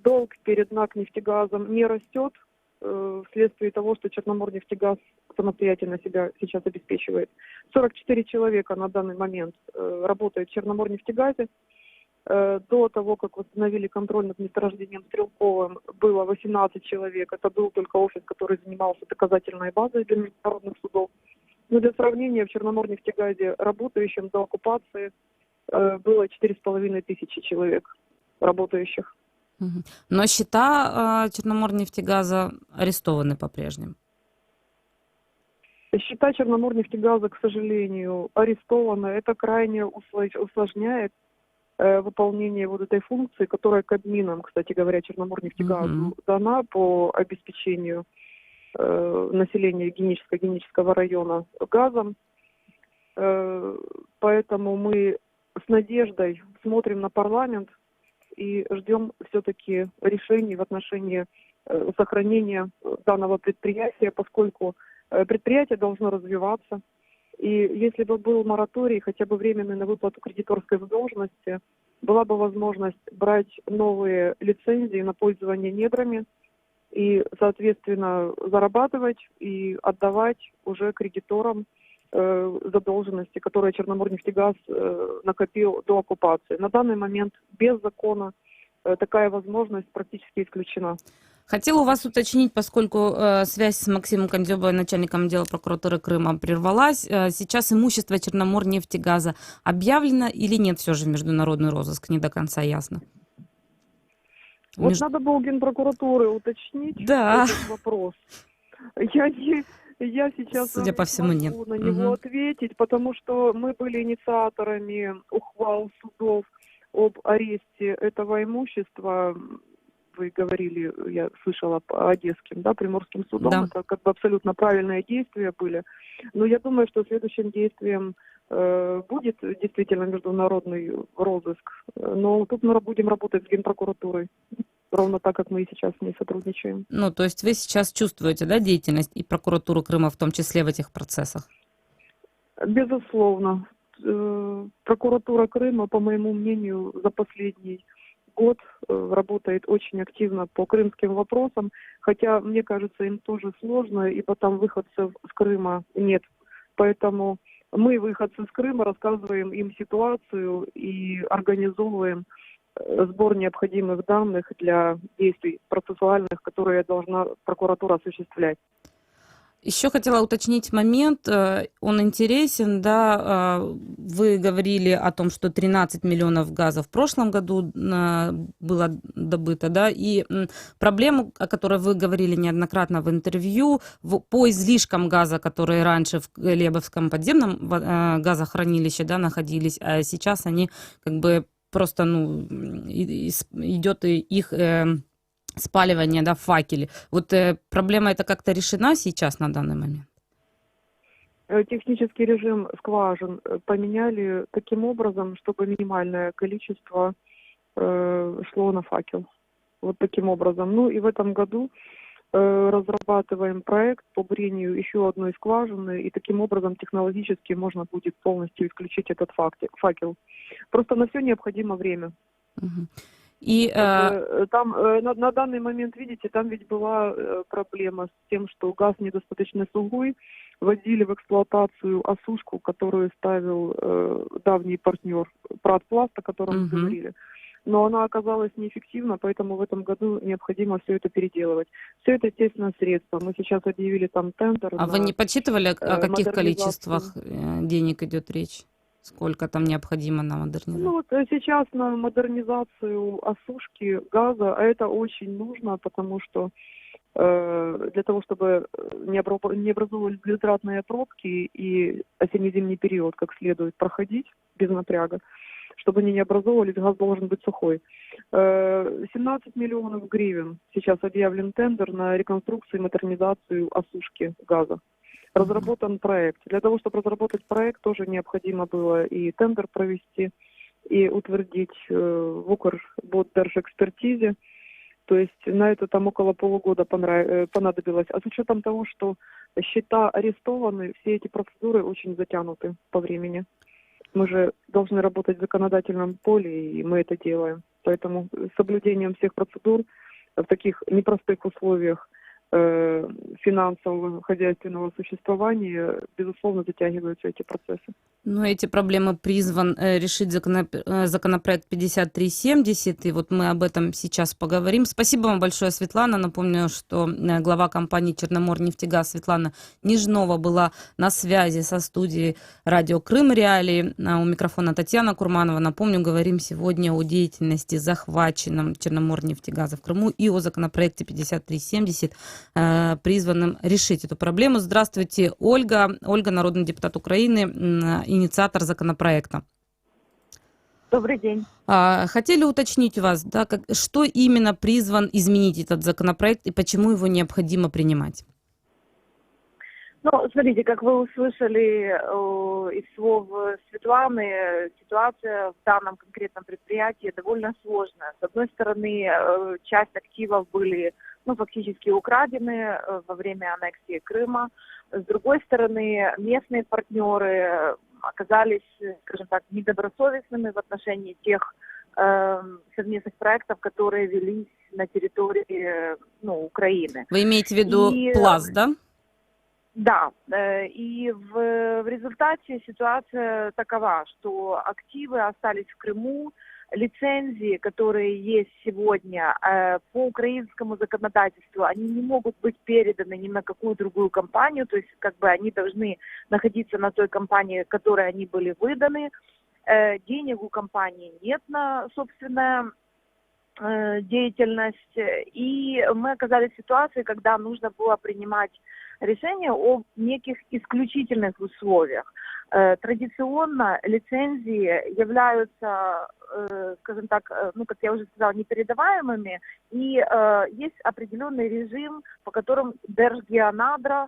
Долг перед НАК «Нефтегазом» не растет вследствие того, что Черноморнефтегаз самостоятельно себя сейчас обеспечивает. 44 человека на данный момент работают в Черноморнефтегазе. До того, как восстановили контроль над месторождением Стрелковым, было 18 человек. Это был только офис, который занимался доказательной базой для международных судов. Но для сравнения, в Черноморнефтегазе, работающим до оккупации, было 4500 человек работающих. Но счета Черноморнефтегаза арестованы по-прежнему. Счета Черноморнефтегаза, к сожалению, арестованы. Это крайне усложняет выполнение вот этой функции, которая Кабмином, кстати говоря, Черноморнефтегазу дана по обеспечению населения Генического района газом. Поэтому мы с надеждой смотрим на парламент и ждем все-таки решений в отношении сохранения данного предприятия, поскольку предприятие должно развиваться. И если бы был мораторий, хотя бы временный, на выплату кредиторской задолженности, была бы возможность брать новые лицензии на пользование недрами и, соответственно, зарабатывать и отдавать уже кредиторам задолженности, которые Черноморнефтегаз накопил до оккупации. На данный момент без закона такая возможность практически исключена. Хотела у вас уточнить, поскольку связь с Максимом Кандзёбой, начальником отдела прокуратуры Крыма, прервалась. Сейчас имущество Черноморнефтегаза объявлено или нет все же в международный розыск? Не до конца ясно. Вот надо было Генпрокуратуры уточнить этот вопрос. Я сейчас судя по всему, не могу на него ответить, потому что мы были инициаторами ухвал судов об аресте этого имущества. Вы говорили, я слышала по Одесским, да, Приморским судом, да. Это как бы абсолютно правильные действия были. Но я думаю, что следующим действием будет действительно международный розыск. Но тут мы будем работать с Генпрокуратурой, ровно так, как мы и сейчас с ней сотрудничаем. Ну, то есть вы сейчас чувствуете, да, деятельность и прокуратуру Крыма в том числе в этих процессах? Безусловно. Прокуратура Крыма, по моему мнению, за последний год работает очень активно по крымским вопросам, хотя, мне кажется, им тоже сложно, ибо там выходцев с Крыма нет. Поэтому мы, выходцы с Крыма, рассказываем им ситуацию и организовываем сбор необходимых данных для действий процессуальных, которые должна прокуратура осуществлять. Еще хотела уточнить момент, он интересен, да, вы говорили о том, что 13 миллионов газа в прошлом году было добыто, да, и проблему, о которой вы говорили неоднократно в интервью, по излишкам газа, которые раньше в Глебовском подземном газохранилище, да, находились, а сейчас они как бы просто, идет их спаливание, да, в факеле. Вот проблема эта как-то решена сейчас на данный момент? Технический режим скважин поменяли таким образом, чтобы минимальное количество шло на факел. Вот таким образом. Ну и в этом году разрабатываем проект по бурению еще одной скважины, и таким образом технологически можно будет полностью исключить этот факел. Просто на все необходимо время. И там на данный момент, видите, там ведь была проблема с тем, что газ недостаточно сухой, вводили в эксплуатацию осушку, которую ставил давний партнер Пратпласт, о котором мы говорили. Но она оказалась неэффективна, поэтому в этом году необходимо все это переделывать. Все это, естественно, средства. Мы сейчас объявили там тендер. А вы не подсчитывали, о каких количествах денег идет речь? Сколько там необходимо на модернизацию? Ну вот сейчас на модернизацию осушки газа, а это очень нужно, потому что для того, чтобы не образовывались глизратные пробки и осенне-зимний период как следует проходить без напряга, чтобы они не образовывались, газ должен быть сухой. 17 миллионов гривен сейчас объявлен тендер на реконструкцию и модернизацию осушки газа. Разработан проект. Для того, чтобы разработать проект, тоже необходимо было и тендер провести, и утвердить в Укрботдержэкспертизе. То есть на это там около полугода понадобилось. А с учетом того, что счета арестованы, все эти процедуры очень затянуты по времени. Мы же должны работать в законодательном поле, и мы это делаем. Поэтому с соблюдением всех процедур в таких непростых условиях финансового, хозяйственного существования, безусловно, затягиваются эти процессы. Но эти проблемы призван решить законопроект 5370, и вот мы об этом сейчас поговорим. Спасибо вам большое, Светлана. Напомню, что глава компании «Черноморнефтегаз» Светлана Нежнова была на связи со студией радио «Крым Реалии». У микрофона Татьяна Курманова. Напомню, говорим сегодня о деятельности захваченном «Черноморнефтегаза» в Крыму и о законопроекте 5370, призванным решить эту проблему. Здравствуйте, Ольга. Ольга, народный депутат Украины, инициатор законопроекта. Добрый день. Хотели уточнить у вас, да, что именно призван изменить этот законопроект и почему его необходимо принимать? Ну, смотрите, как вы услышали из слов Светланы, ситуация в данном конкретном предприятии довольно сложная. С одной стороны, часть активов были фактически украдены во время аннексии Крыма. С другой стороны, местные партнеры оказались, скажем так, недобросовестными в отношении тех совместных проектов, которые велись на территории Украины. Вы имеете в виду Пласт, да? Да, и в результате ситуация такова, что активы остались в Крыму, лицензии, которые есть сегодня по украинскому законодательству, они не могут быть переданы ни на какую другую компанию, то есть как бы они должны находиться на той компании, которой они были выданы. Денег у компании нет на собственную деятельность, и мы оказались в ситуации, когда нужно было принимать решение о неких исключительных условиях. Традиционно лицензии являются, скажем так, как я уже сказала, непередаваемыми, и есть определенный режим, по которому Держгеонадра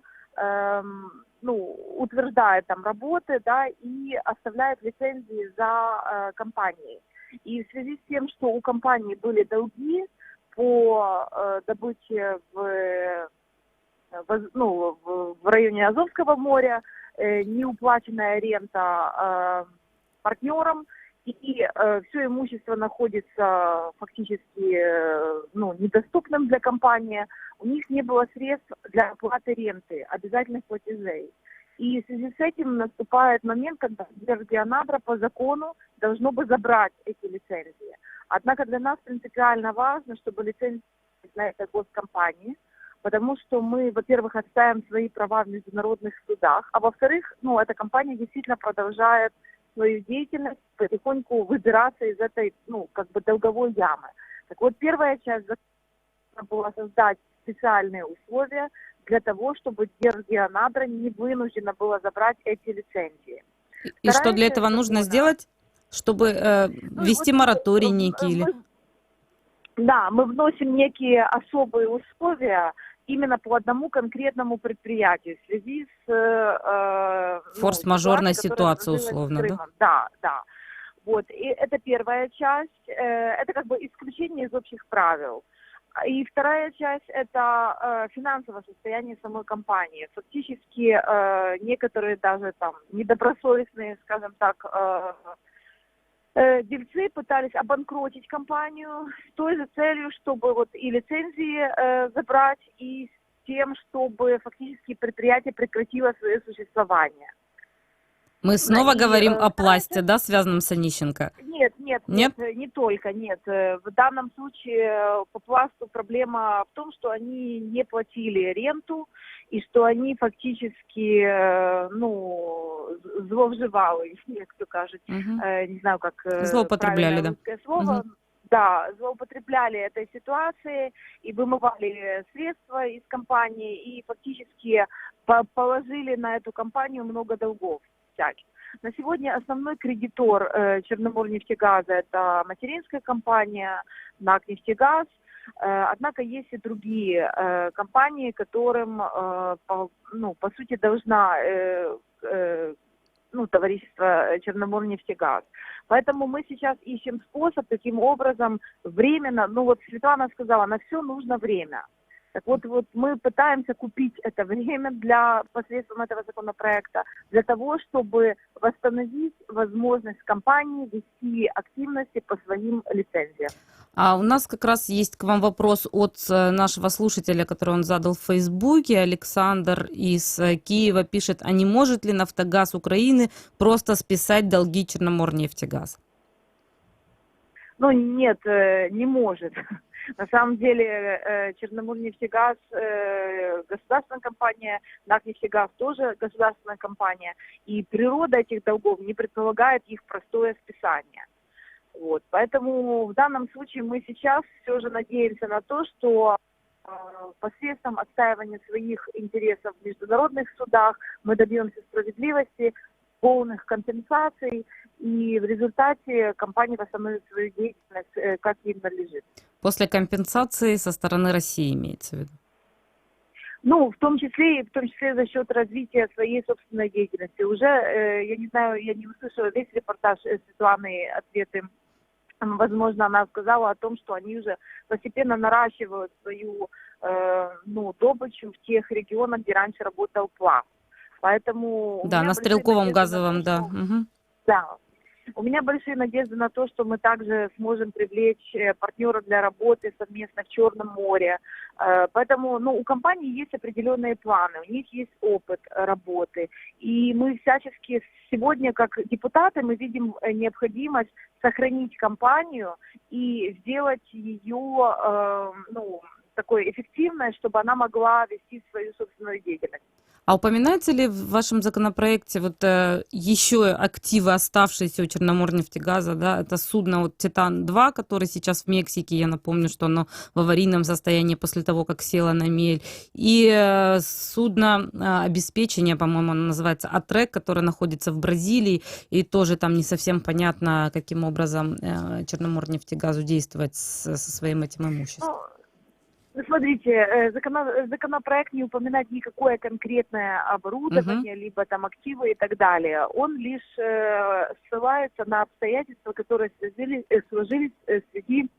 утверждает там работы, да, и оставляет лицензии за компанией. И в связи с тем, что у компании были долги по добыче в районе Азовского моря, неуплаченная рента партнерам, и все имущество находится фактически недоступным для компании, у них не было средств для оплаты ренты, обязательных платежей. И в связи с этим наступает момент, когда Держгеонадра по закону должно бы забрать эти лицензии. Однако для нас принципиально важно, чтобы лицензии на это госкомпании, потому что мы, во-первых, отстаиваем свои права в международных судах, а во-вторых, эта компания действительно продолжает свою деятельность, потихоньку выбираться из этой, долговой ямы. Так вот, первая часть закона была создать специальные условия для того, чтобы Держгеонадра не вынуждена была забрать эти лицензии. И что для этого нужно сделать, чтобы ввести мораторий некий? Да, мы вносим некие особые условия именно по одному конкретному предприятию в связи с форс-мажорной ситуацией, условно, да? Да. Вот, и это первая часть, это как бы исключение из общих правил. И вторая часть – это финансовое состояние самой компании. Фактически некоторые даже там недобросовестные, скажем так, дельцы пытались обанкротить компанию с той же целью, чтобы и лицензии забрать, и с тем, чтобы фактически предприятие прекратило свое существование. Мы снова говорим о пласте, да, связанном с Онищенко? Нет, не только, нет. В данном случае по пласту проблема в том, что они не платили ренту, и что они фактически, зловживали, як то кажуть, не знаю, как злоупотребляли, русское слово. Да, злоупотребляли этой ситуацией и вымывали средства из компании, и фактически положили на эту компанию много долгов всяких. На сегодня основной кредитор Черноморнефтегаза – это материнская компания НАК-Нефтегаз. Однако есть и другие компании, которым, по сути, должна товарищество Черноморнефтегаз. Поэтому мы сейчас ищем способ, таким образом, временно, Светлана сказала, на все нужно время. Так вот мы пытаемся купить это время посредством этого законопроекта для того, чтобы восстановить возможность компании вести активности по своим лицензиям. А у нас как раз есть к вам вопрос от нашего слушателя, который он задал в Фейсбуке. Александр из Киева пишет, а не может ли Нафтогаз Украины просто списать долги Черноморнефтегаз? Нет, не может. На самом деле Черноморнефтегаз государственная компания, НАК-Нефтегаз тоже государственная компания, и природа этих долгов не предполагает их простое списание. Вот. Поэтому в данном случае мы сейчас все же надеемся на то, что посредством отстаивания своих интересов в международных судах мы добьемся справедливости, полных компенсаций, и в результате компания восстановит свою деятельность, как ей надлежит. После компенсации со стороны России имеется в виду? В том числе за счет развития своей собственной деятельности. Уже, я не знаю, я не услышала весь репортаж Светланы ответы. Возможно, она сказала о том, что они уже постепенно наращивают свою добычу в тех регионах, где раньше работал пласт. Поэтому да, на стрелковом газовом, да. Да. У меня большие надежды на то, что мы также сможем привлечь партнеров для работы совместно в Черном море. Поэтому у компании есть определенные планы, у них есть опыт работы. И мы всячески сегодня, как депутаты, мы видим необходимость сохранить компанию и сделать ее такой эффективной, чтобы она могла вести свою собственную деятельность. А упоминается ли в вашем законопроекте еще активы, оставшиеся у Черноморнефтегаза, да, это судно «Титан-2», который сейчас в Мексике, я напомню, что оно в аварийном состоянии после того, как село на мель, и судно обеспечения, по-моему, оно называется «Атрек», которое находится в Бразилии, и тоже там не совсем понятно, каким образом Черноморнефтегазу действовать со своим этим имуществом. Смотрите, законопроект не упоминает никакое конкретное оборудование, либо там активы и так далее. Он лишь ссылается на обстоятельства, которые сложились в связи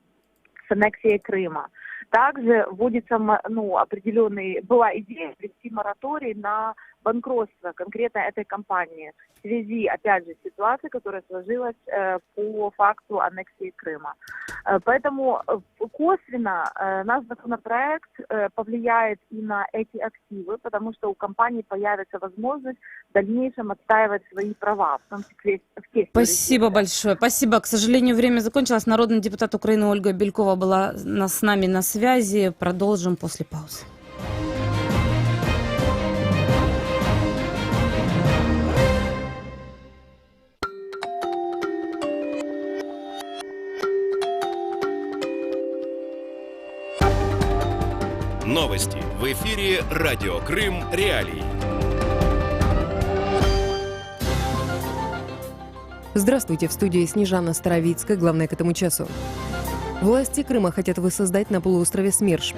с аннексией Крыма. Также вводится была идея ввести мораторий на банкротства конкретно этой компании в связи, опять же, с ситуацией, которая сложилась по факту аннексии Крыма. Поэтому косвенно наш законопроект повлияет и на эти активы, потому что у компании появится возможность в дальнейшем отстаивать свои права, в том числе в тех. Спасибо большое. Спасибо. К сожалению, время закончилось. Народный депутат Украины Ольга Белькова была с нами на связи. Продолжим после паузы. Новости в эфире «Радио Крым. Реалии». Здравствуйте, в студии Снежана Старовицкая. Главное к этому часу. Власти Крыма хотят воссоздать на полуострове СМЕРШ.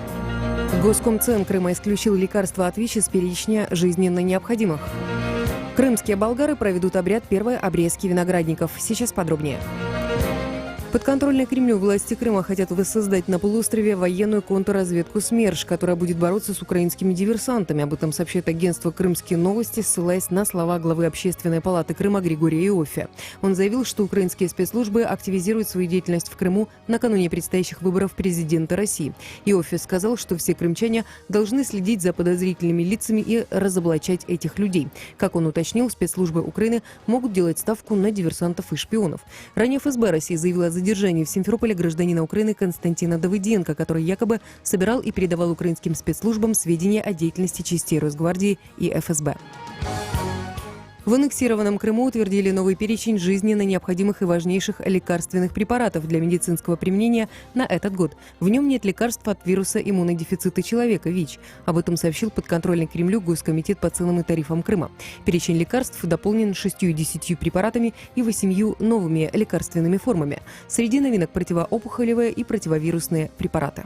Госкомцен Крыма исключил лекарства от ВИЧ из перечня жизненно необходимых. Крымские болгары проведут обряд первой обрезки виноградников. Сейчас подробнее. Подконтрольные Кремлю власти Крыма хотят воссоздать на полуострове военную контрразведку СМЕРШ, которая будет бороться с украинскими диверсантами. Об этом сообщает агентство «Крымские новости», ссылаясь на слова главы Общественной палаты Крыма Григория Иоффе. Он заявил, что украинские спецслужбы активизируют свою деятельность в Крыму накануне предстоящих выборов президента России. Иоффе сказал, что все крымчане должны следить за подозрительными лицами и разоблачать этих людей. Как он уточнил, спецслужбы Украины могут делать ставку на диверсантов и шпионов. Ранее ФСБ России заявила о задержании в Симферополе гражданина Украины Константина Давыденко, который якобы собирал и передавал украинским спецслужбам сведения о деятельности частей Росгвардии и ФСБ. В аннексированном Крыму утвердили новый перечень жизненно необходимых и важнейших лекарственных препаратов для медицинского применения на этот год. В нем нет лекарств от вируса иммунодефицита человека ВИЧ. Об этом сообщил подконтрольный Кремлю Госкомитет по ценам и тарифам Крыма. Перечень лекарств дополнен 60 препаратами и 8 новыми лекарственными формами. Среди новинок противоопухолевые и противовирусные препараты.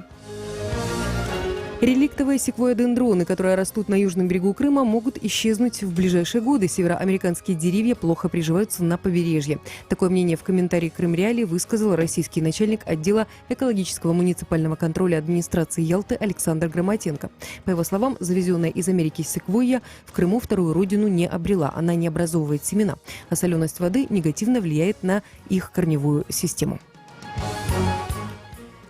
Реликтовые секвойя-дендроны, которые растут на южном берегу Крыма, могут исчезнуть в ближайшие годы. Североамериканские деревья плохо приживаются на побережье. Такое мнение в комментарии Крым Реалии высказал российский начальник отдела экологического муниципального контроля администрации Ялты Александр Грамотенко. По его словам, завезенная из Америки секвойя в Крыму вторую родину не обрела. Она не образовывает семена, а соленость воды негативно влияет на их корневую систему.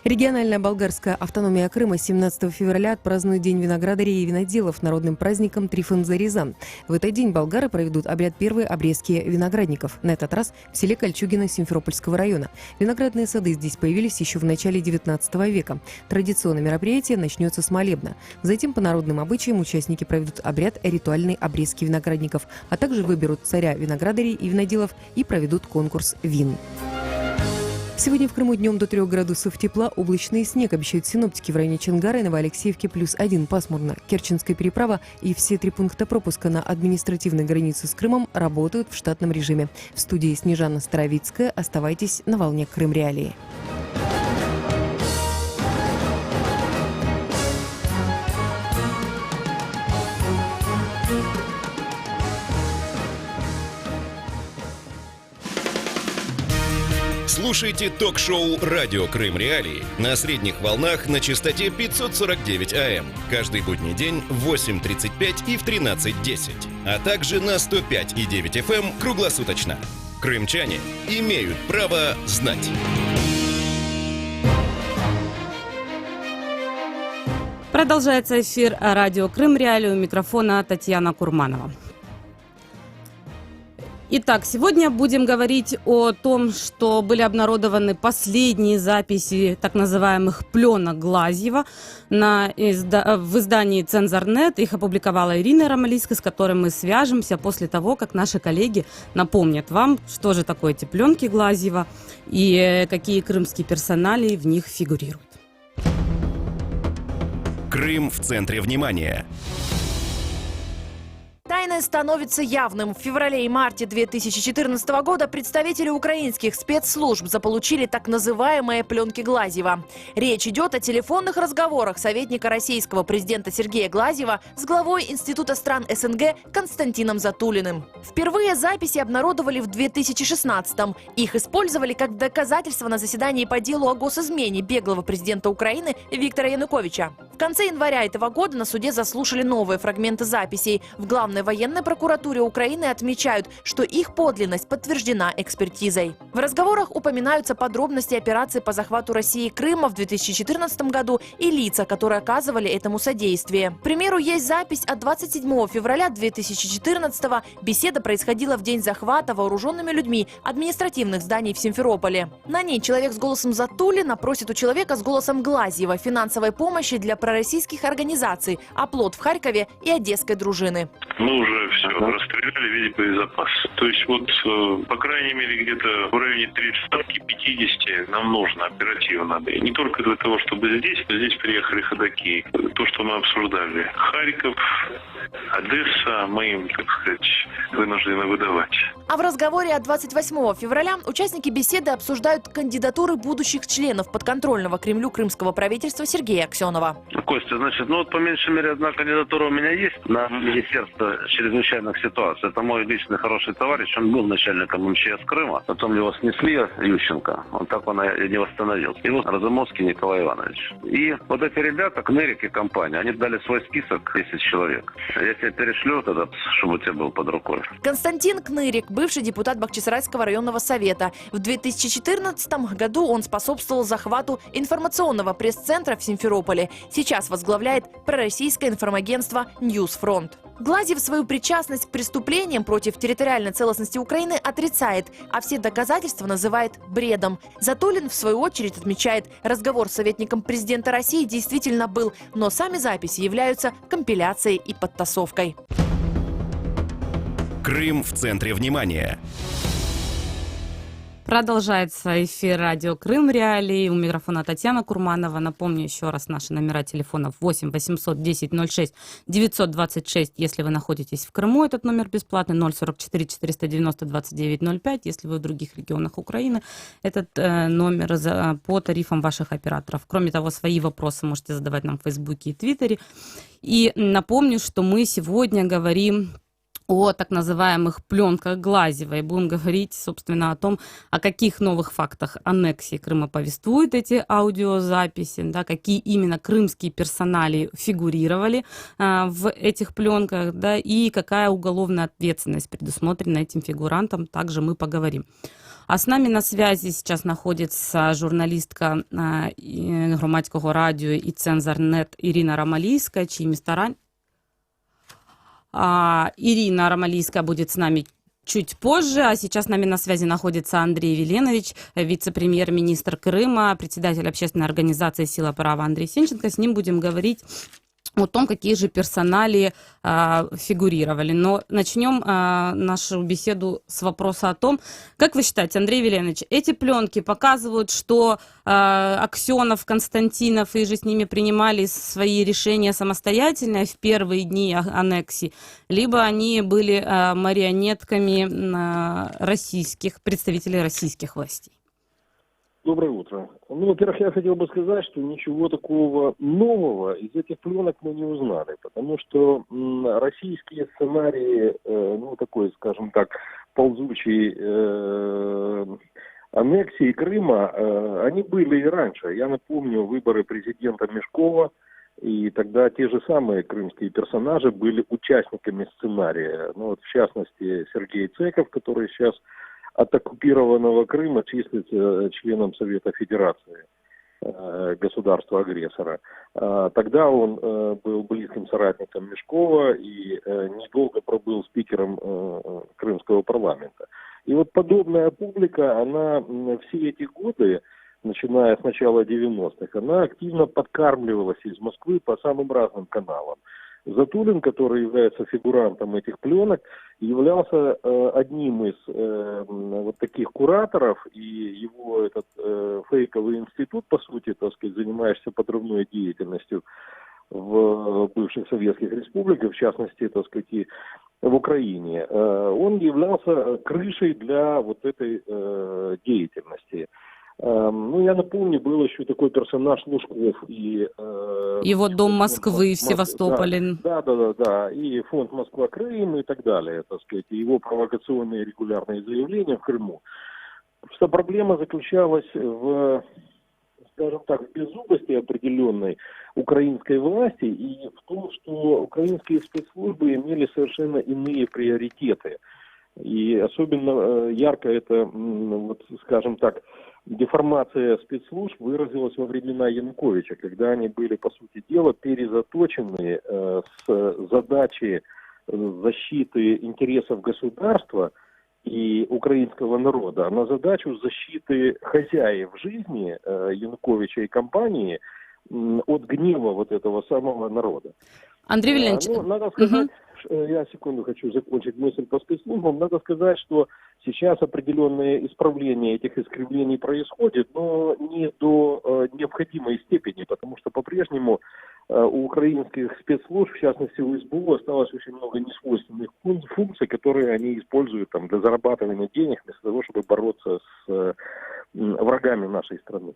Региональная болгарская автономия Крыма 17 февраля отпразднует День виноградарей и виноделов народным праздником Трифон-Зарезан. В этот день болгары проведут обряд первой обрезки виноградников. На этот раз в селе Кольчугино Симферопольского района. Виноградные сады здесь появились еще в начале 19 века. Традиционное мероприятие начнется с молебна. Затем по народным обычаям участники проведут обряд ритуальной обрезки виноградников, а также выберут царя виноградарей и виноделов и проведут конкурс вин. Сегодня в Крыму днем до 3 градусов тепла, облачный снег, обещают синоптики. В районе Чонгара и Новоалексеевки +1, пасмурно. Керченская переправа и все 3 пункта пропуска на административной границе с Крымом работают в штатном режиме. В студии Снежана Старовицкая. Оставайтесь на волне Крым Реалии. Слушайте ток-шоу «Радио Крым Реалии» на средних волнах на частоте 549 АМ. Каждый будний день в 8:35 и в 13:10. А также на 105,9 FM круглосуточно. Крымчане имеют право знать. Продолжается эфир «Радио Крым Реалии». У микрофона Татьяна Курманова. Итак, сегодня будем говорить о том, что были обнародованы последние записи так называемых пленок Глазьева в издании «Цензорнет». Их опубликовала Ирина Ромалийская, с которой мы свяжемся после того, как наши коллеги напомнят вам, что же такое эти пленки Глазьева и какие крымские персоналии в них фигурируют. Крым в центре внимания. Тайное становится явным. В феврале и марте 2014 года представители украинских спецслужб заполучили так называемые пленки Глазьева. Речь идет о телефонных разговорах советника российского президента Сергея Глазьева с главой Института стран СНГ Константином Затулиным. Впервые записи обнародовали в 2016-м. Их использовали как доказательство на заседании по делу о госизмене беглого президента Украины Виктора Януковича. В конце января этого года на суде заслушали новые фрагменты записей. В главной военной прокуратуре Украины отмечают, что их подлинность подтверждена экспертизой. В разговорах упоминаются подробности операции по захвату России Крыма в 2014 году и лица, которые оказывали этому содействие. К примеру, есть запись от 27 февраля 2014 года. Беседа происходила в день захвата вооруженными людьми административных зданий в Симферополе. На ней человек с голосом Затулина просит у человека с голосом Глазьева финансовой помощи для пророссийских организаций «Оплот» в Харькове и Одесской дружины. Мы уже все расстреляли, весь боезапас. То есть вот, по крайней мере, где-то в районе 30-50 нам нужно оперативно. И не только для того, чтобы здесь приехали ходаки. То, что мы обсуждали. Харьков, Одесса, мы им, так сказать, вынуждены выдавать. А в разговоре от 28 февраля участники беседы обсуждают кандидатуры будущих членов подконтрольного Кремлю крымского правительства Сергея Аксенова. Костя, значит, вот по меньшей мере одна кандидатура у меня есть на Министерство чрезвычайных ситуаций. Это мой личный хороший товарищ, он был начальником МЧС Крыма, потом его снесли, Ющенко, он так он и не восстановил. Его Разумовский Николай Иванович. И вот эти ребята, Кнырик и компания, они дали свой список 10 человек. Я тебе перешлю тогда, чтобы у тебя был под рукой. Константин Кнырик, бывший депутат Бахчисарайского районного совета. В 2014 году он способствовал захвату информационного пресс-центра в Симферополе. Сейчас возглавляет пророссийское информагентство «Ньюсфронт». Глазьев свою причастность к преступлениям против территориальной целостности Украины отрицает, а все доказательства называет бредом. Затулин, в свою очередь, отмечает, разговор с советником президента России действительно был, но сами записи являются компиляцией и подтасовкой. Крым в центре внимания. Продолжается эфир радио Крым Реалии. У микрофона Татьяна Курманова. Напомню еще раз наши номера телефонов 8 800 10 06 926. Если вы находитесь в Крыму, этот номер бесплатный. 044 490 29 05. Если вы в других регионах Украины, этот номер по тарифам ваших операторов. Кроме того, свои вопросы можете задавать нам в Фейсбуке и Твиттере. И напомню, что мы сегодня говорим о так называемых пленках Глазьева. И будем говорить, собственно, о том, о каких новых фактах аннексии Крыма повествуют эти аудиозаписи, да, какие именно крымские персоналии фигурировали в этих пленках, да, и какая уголовная ответственность предусмотрена этим фигурантам, также мы поговорим. А с нами на связи сейчас находится журналистка Громадського радио и Цензор.нет Ирина Ромалийская, чьи места Ирина Ромалийская будет с нами чуть позже, а сейчас с нами на связи находится Андрей Веленович, вице-премьер-министр Крыма, председатель общественной организации «Сила права» Андрей Сенченко. С ним будем говорить о том, какие же персоналии фигурировали. Но начнем нашу беседу с вопроса о том, как вы считаете, Андрей Веленович, эти пленки показывают, что Аксенов, Константинов и же с ними принимали свои решения самостоятельно в первые дни аннексии, либо они были марионетками российских, представителей российских властей? Доброе утро. Ну, во-первых, я хотел бы сказать, что ничего такого нового из этих пленок мы не узнали, потому что российские сценарии, ну, такой, скажем так, ползучей аннексии Крыма, они были и раньше. Я напомню выборы президента Мешкова, и тогда те же самые крымские персонажи были участниками сценария. Ну, вот, в частности, Сергей Цеков, который сейчас от оккупированного Крыма числится членом Совета Федерации государства-агрессора. Тогда он был близким соратником Мешкова и недолго пробыл спикером крымского парламента. И вот подобная публика, она все эти годы, начиная с начала 90-х, она активно подкармливалась из Москвы по самым разным каналам. Затулин, который является фигурантом этих пленок, являлся одним из вот таких кураторов, и его этот фейковый институт, по сути, так сказать, занимаешься подрывной деятельностью в бывших советских республиках, в частности, так сказать, и в Украине. Он являлся крышей для вот этой деятельности. Ну, я напомню, был еще такой персонаж Лужков и... Его дом Москвы в Севастополе. Да, и фонд Москва-Крым и так далее, так сказать, и его провокационные регулярные заявления в Крыму. Что проблема заключалась в скажем так, в беззубости определенной украинской власти и в том, что украинские спецслужбы имели совершенно иные приоритеты. И особенно ярко это, вот, скажем так, деформация спецслужб выразилась во времена Януковича, когда они были, по сути дела, перезаточены с задачи защиты интересов государства и украинского народа на задачу защиты хозяев жизни Януковича и компании от гнева вот этого самого народа. Андрей Вильянович, надо сказать, я секунду хочу закончить мысль по спецслужбам. Надо сказать, что сейчас определенные исправления этих искривлений происходят, но не до необходимой степени, потому что по-прежнему у украинских спецслужб, в частности у СБУ, осталось очень много несвойственных функций, которые они используют там, для зарабатывания денег, вместо того, чтобы бороться с врагами нашей страны.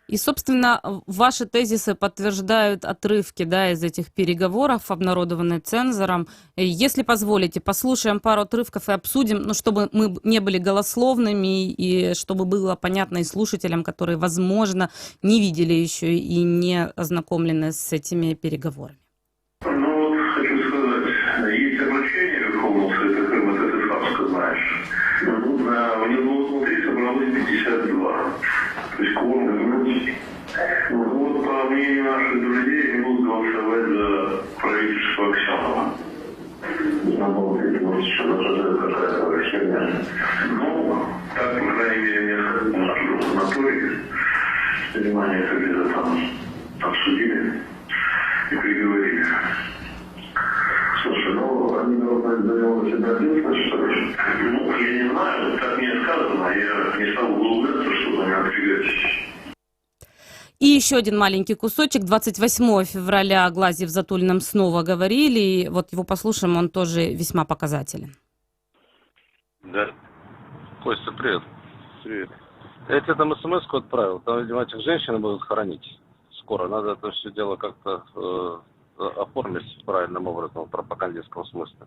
и, собственно, ваши тезисы подтверждают отрывки, да, из этих переговоров, обнародованные цензором. Если позволите, послушаем пару отрывков и обсудим, ну, чтобы мы не были голословными и чтобы было понятно и слушателям, которые, возможно, не видели еще и не ознакомлены с этими переговорами. Ну, вот хочу сказать, есть обращение Верховного Совета Крыма, это ты сам знаешь. У него внутри собралось 52. То есть кворум изменился. Вот, по мнению наших друзей, они будут голосовать за правительство Аксенова. Надо было говорить, может, еще даже какая-то херня. Ну, так, по крайней мере, несколько наших санаторий, внимание, это где-то там обсудили и приговорили. Слушай, ну, они должны за него себя ответственность, что ли? Ну, я не знаю, так мне сказано, я не стал углубляться, чтобы не напрягать. И еще один маленький кусочек. 28 февраля Глазьев с Затулиным снова говорили, и вот его послушаем, он тоже весьма показателен. Да. Костя, привет. Привет. Я тебе там смс-ку отправил, там, видимо, этих женщин будут хоронить скоро. Надо это все дело как-то оформить правильным образом, в пропагандистском смысле.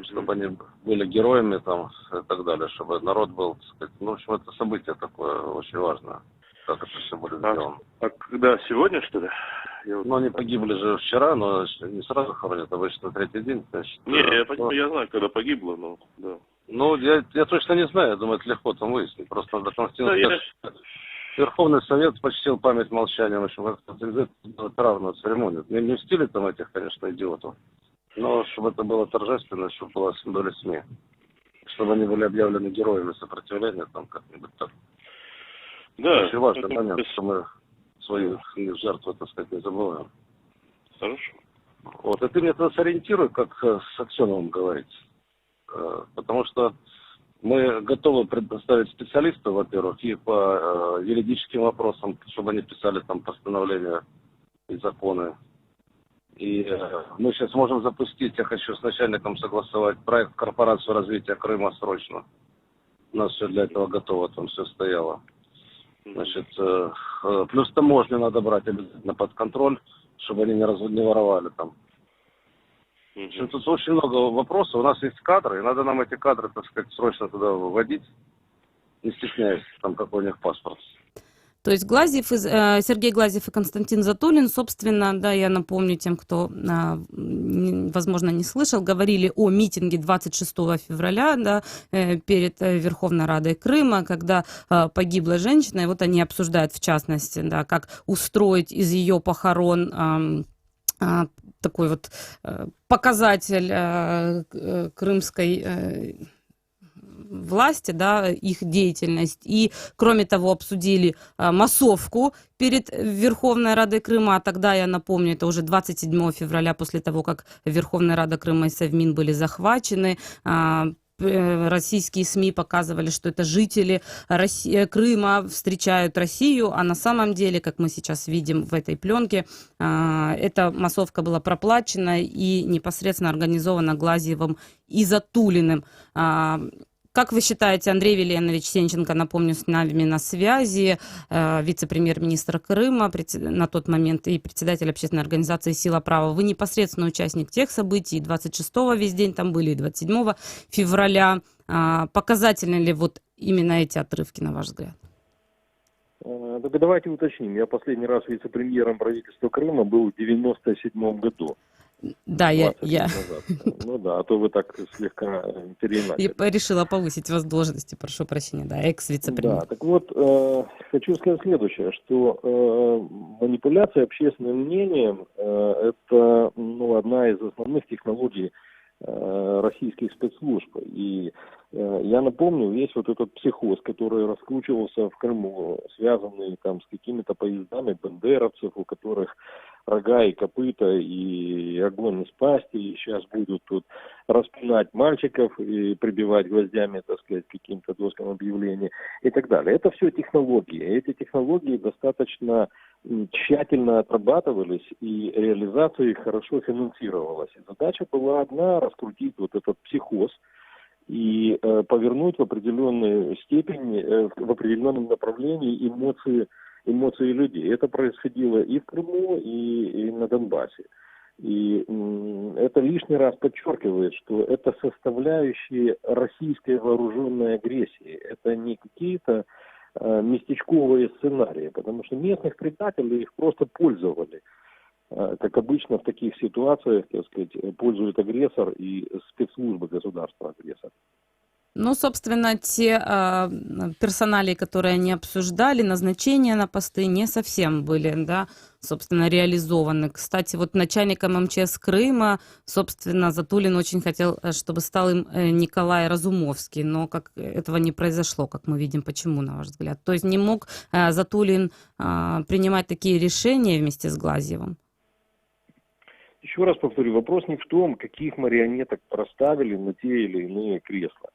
Чтобы они были героями там и так далее, чтобы народ был, так сказать, ну, в общем, это событие такое очень важное, как это все будет сделано. А когда? Сегодня, что ли? Ну, они погибли же вчера, но не сразу хоронят, обычно третий день, значит. Не, я знаю, когда погибло, но да. Ну, я точно не знаю, я думаю, это легко там выяснить. Просто надо конституционно. Верховный Совет почтил память молчанием, в общем, как-то травную церемонию. Не в стиле там этих, конечно, идиотов, но чтобы это было торжественно, чтобы была доля СМИ. Чтобы они были объявлены героями сопротивления, там как-нибудь так. Да. Очень важный момент, что мы своих жертв, так сказать, не забываем. Хорошо. Вот, и ты мне тогда сориентируй, как с Аксеновым говорить. Потому что мы готовы предоставить специалистов, во-первых, и по юридическим вопросам, чтобы они писали там постановления и законы. И мы сейчас можем запустить, я хочу с начальником согласовать проект корпорацию развития Крыма срочно. У нас все для этого готово, там все стояло. Значит, плюс таможню надо брать обязательно под контроль, чтобы они не воровали там. Тут очень много вопросов. У нас есть кадры, и надо нам эти кадры, так сказать, срочно туда вводить, не стесняясь, там, какой у них паспорт. То есть Сергей Глазьев и Константин Затулин, собственно, да, я напомню тем, кто, возможно, не слышал, говорили о митинге 26 февраля, да, перед Верховной Радой Крыма, когда погибла женщина, и вот они обсуждают, в частности, да, как устроить из ее похорон такой вот показатель крымской власти, да, их деятельность. И, кроме того, обсудили массовку перед Верховной Радой Крыма. А тогда, я напомню, это уже 27 февраля, после того, как Верховная Рада Крыма и Совмин были захвачены, российские СМИ показывали, что это жители Крыма встречают Россию, а на самом деле, как мы сейчас видим в этой пленке, эта массовка была проплачена и непосредственно организована Глазьевым и Затулиным. Как вы считаете, Андрей Вильянович Сенченко, напомню, с нами на связи, вице-премьер-министр Крыма на тот момент и председатель общественной организации «Сила права». Вы непосредственно участник тех событий, 26-го весь день там были, и 27 февраля. Показательны ли вот именно эти отрывки, на ваш взгляд? Только давайте уточним. Я последний раз вице-премьером правительства Крыма был в 97 году. Да, 20 я лет назад. Ну да, а то вы так слегка переиначили. решила повысить вас в должности, прошу прощения, да, экс-вице-премьер. Да, так вот, хочу сказать следующее, что манипуляция общественным мнением это одна из основных технологий российских спецслужб. И я напомню, весь вот этот психоз, который раскручивался в Крыму, связанный там с какими-то поездами бандеровцев, у которых рога и копыта, и огонь из пасти, и сейчас будут тут распинать мальчиков и прибивать гвоздями, так сказать, к каким-то доскам объявлений и так далее. Это все технологии. Эти технологии достаточно тщательно отрабатывались, и реализация их хорошо финансировалась. И задача была одна — раскрутить вот этот психоз и повернуть в определенной степени, в определенном направлении эмоции людей. Это происходило и в Крыму, и на Донбассе. И это лишний раз подчеркивает, что это составляющие российской вооруженной агрессии. Это не какие-то местечковые сценарии, потому что местных предателей их просто пользовали. Как обычно в таких ситуациях, так сказать, пользует агрессор и спецслужбы государства-агрессора. Ну, собственно, те персоналии, которые они обсуждали, назначения на посты не совсем были, да, собственно, реализованы. Кстати, вот начальником МЧС Крыма, собственно, Затулин очень хотел, чтобы стал им Николай Разумовский, но как этого не произошло, как мы видим. Почему, на ваш взгляд? То есть не мог Затулин принимать такие решения вместе с Глазьевым? Еще раз повторю, вопрос не в том, каких марионеток проставили на те или иные кресла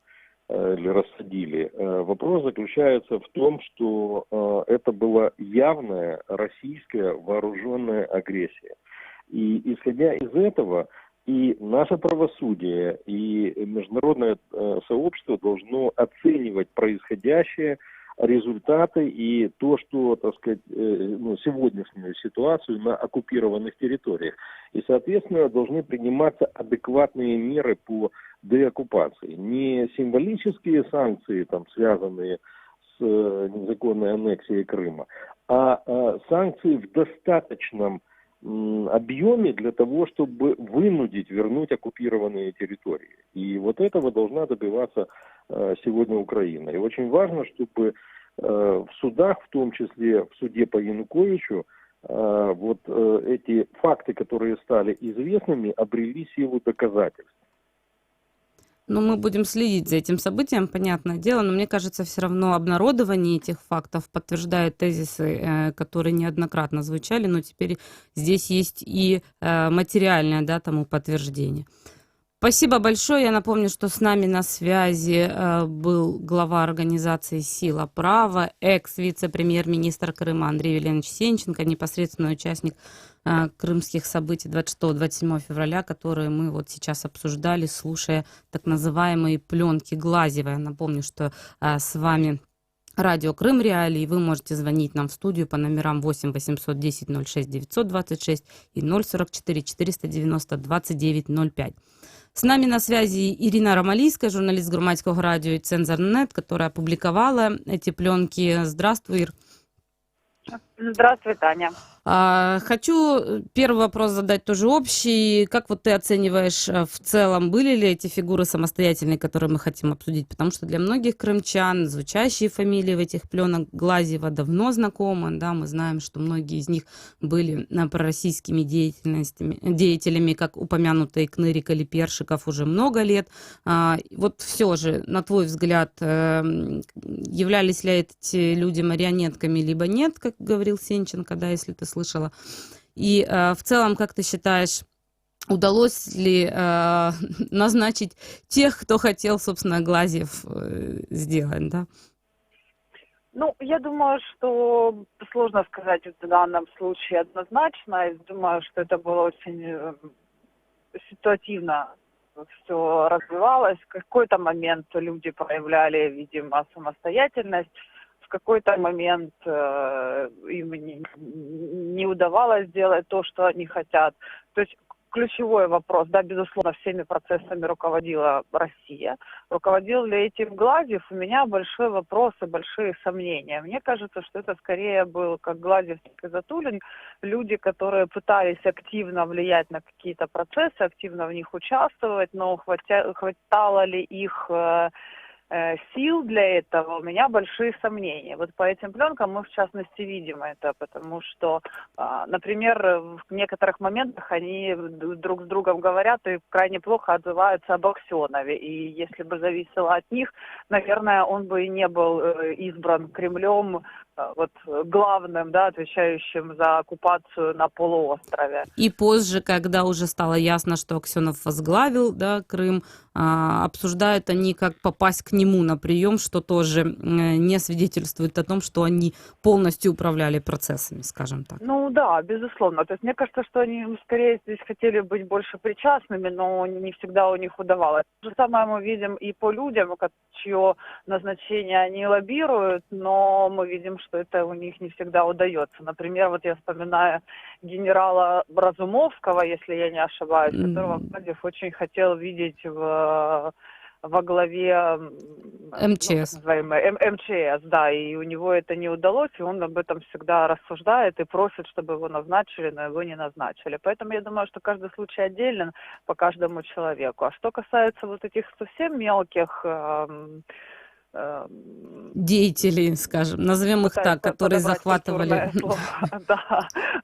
или рассадили. Вопрос заключается в том, что это была явная российская вооруженная агрессия. И исходя из этого, и наше правосудие, и международное сообщество должно оценивать происходящее, результаты и то, что, так сказать, сегодняшнюю ситуацию на оккупированных территориях. И, соответственно, должны приниматься адекватные меры по деоккупации. Не символические санкции, там, связанные с незаконной аннексией Крыма, а санкции в достаточном объеме для того, чтобы вынудить вернуть оккупированные территории. И вот этого должна добиваться сегодня Украина. И очень важно, чтобы в судах, в том числе в суде по Януковичу, вот эти факты, которые стали известными, обрели силу доказательств. Ну, мы будем следить за этим событием, понятное дело, но мне кажется, все равно обнародование этих фактов подтверждает тезисы, которые неоднократно звучали, но теперь здесь есть и материальное, да, тому подтверждение. Спасибо большое. Я напомню, что с нами на связи был глава организации «Сила права», экс-вице-премьер-министр Крыма Андрей Веленович Сенченко, непосредственный участник крымских событий 26-27 февраля, которые мы вот сейчас обсуждали, слушая так называемые пленки Глазьева. Я напомню, что с вами радио Крым Реалии. Вы можете звонить нам в студию по номерам 8 810 06 926 и 044 490 2905. С нами на связи Ирина Ромалийская, журналист Громадського радио и Цензор.нет, которая опубликовала эти пленки. Здравствуй, Ир. Здравствуй, Таня. Хочу первый вопрос задать тоже общий. Как вот ты оцениваешь в целом, были ли эти фигуры самостоятельные, которые мы хотим обсудить? Потому что для многих крымчан звучащие фамилии в этих пленах Глазьева давно знакомы. Да, мы знаем, что многие из них были пророссийскими деятелями, как упомянутый Кнырик или Першиков, уже много лет. Вот все же, на твой взгляд, являлись ли эти люди марионетками, либо нет, как говорил Сенченко, да, если ты слышала. И в целом, как ты считаешь, удалось ли назначить тех, кто хотел, собственно, Глазьев сделать, да? Ну, я думаю, что сложно сказать в данном случае однозначно. Я думаю, что это было очень ситуативно все развивалось. В какой-то момент люди проявляли, видимо, самостоятельность. В какой-то момент им не удавалось сделать то, что они хотят. То есть ключевой вопрос. Да, безусловно, всеми процессами руководила Россия. Руководил ли этим Гладьев? У меня большой вопрос и большие сомнения. Мне кажется, что это скорее был как Гладьев, так и Затулин. Люди, которые пытались активно влиять на какие-то процессы, активно в них участвовать, но хватало ли их сил для этого, у меня большие сомнения. Вот по этим пленкам мы в частности видим это, потому что, например, в некоторых моментах они друг с другом говорят и крайне плохо отзываются об Аксенове. И если бы зависело от них, наверное, он бы и не был избран Кремлем вот главным, да, отвечающим за оккупацию на полуострове. И позже, когда уже стало ясно, что Аксенов возглавил, да, Крым, обсуждают они, как попасть к нему на прием, что тоже не свидетельствует о том, что они полностью управляли процессами, скажем так. Ну да, безусловно. То есть мне кажется, что они скорее здесь хотели быть больше причастными, но не всегда у них удавалось. То же самое мы видим и по людям, чье назначение они лоббируют, но мы видим, что это у них не всегда удается. Например, вот я вспоминаю генерала Разумовского, если я не ошибаюсь, которого Гладьев очень хотел видеть во главе МЧС. МЧС, да, и у него это не удалось, и он об этом всегда рассуждает и просит, чтобы его назначили, но его не назначили. Поэтому я думаю, что каждый случай отделен по каждому человеку. А что касается вот этих совсем мелких деятелей, скажем, назовем их так, которые захватывали.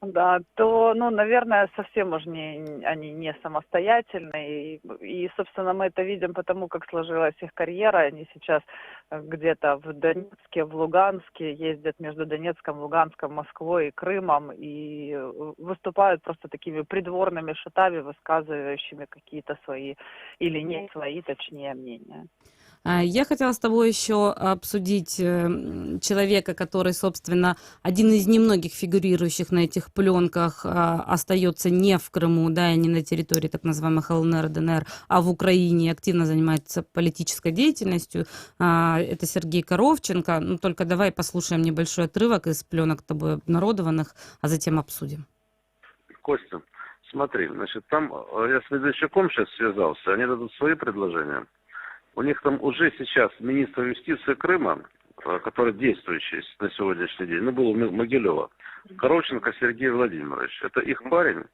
Да, то, ну, наверное, совсем уж они не самостоятельные. И, собственно, мы это видим потому, как сложилась их карьера. Они сейчас где-то в Донецке, в Луганске ездят между Донецком, Луганском, Москвой и Крымом и выступают просто такими придворными шутами, высказывающими какие-то свои или не свои, точнее, мнения. Я хотела с тобой еще обсудить человека, который, собственно, один из немногих фигурирующих на этих пленках остается не в Крыму, да, и не на территории так называемых ЛНР, ДНР, а в Украине, активно занимается политической деятельностью. Это Сергей Коровченко. Ну, только давай послушаем небольшой отрывок из пленок тобой обнародованных, а затем обсудим. Костя, смотри, значит, там я с Медведчуком сейчас связался, они дадут свои предложения. У них там уже сейчас министр юстиции Крыма, который действующий на сегодняшний день, ну, был у Могилева, Коровченко Сергей Владимирович. Это их парень,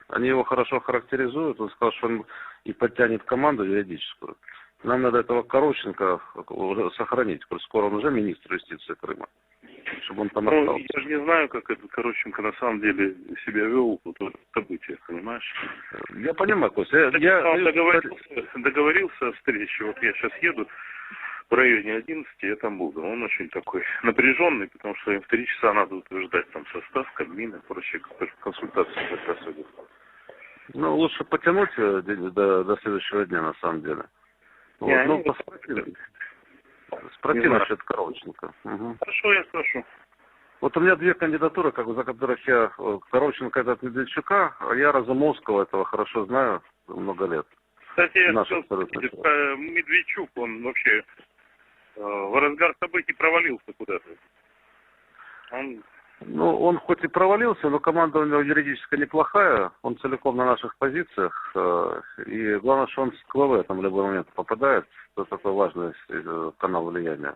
они его хорошо характеризуют, он сказал, что он и подтянет команду юридическую. Нам надо этого Коровченко уже сохранить, скоро он уже министр юстиции Крыма, чтобы он там остался. Я же не знаю, как этот Коровченко на самом деле себя вел в событиях, понимаешь? Я понимаю, Костя. Я договорился о встрече. Вот я сейчас еду в районе 11, я там буду. Он очень такой напряженный, потому что им в 3 часа надо утверждать там состав, Кабмин и прочие консультации. Ну, лучше потянуть до следующего дня, на самом деле. Вот, ну, спроси насчет Коровченко. Угу. Хорошо, я спрошу. Вот у меня 2 кандидатуры, за которых я Коровченко от Медведчука, а я Разумовского этого хорошо знаю много лет. Кстати, я хотел сказать, Медведчук, он вообще в разгар событий провалился куда-то. Ну, он хоть и провалился, но команда у него юридически неплохая, он целиком на наших позициях, и главное, что он с КВВ там в любой момент попадает, это такой важный канал влияния.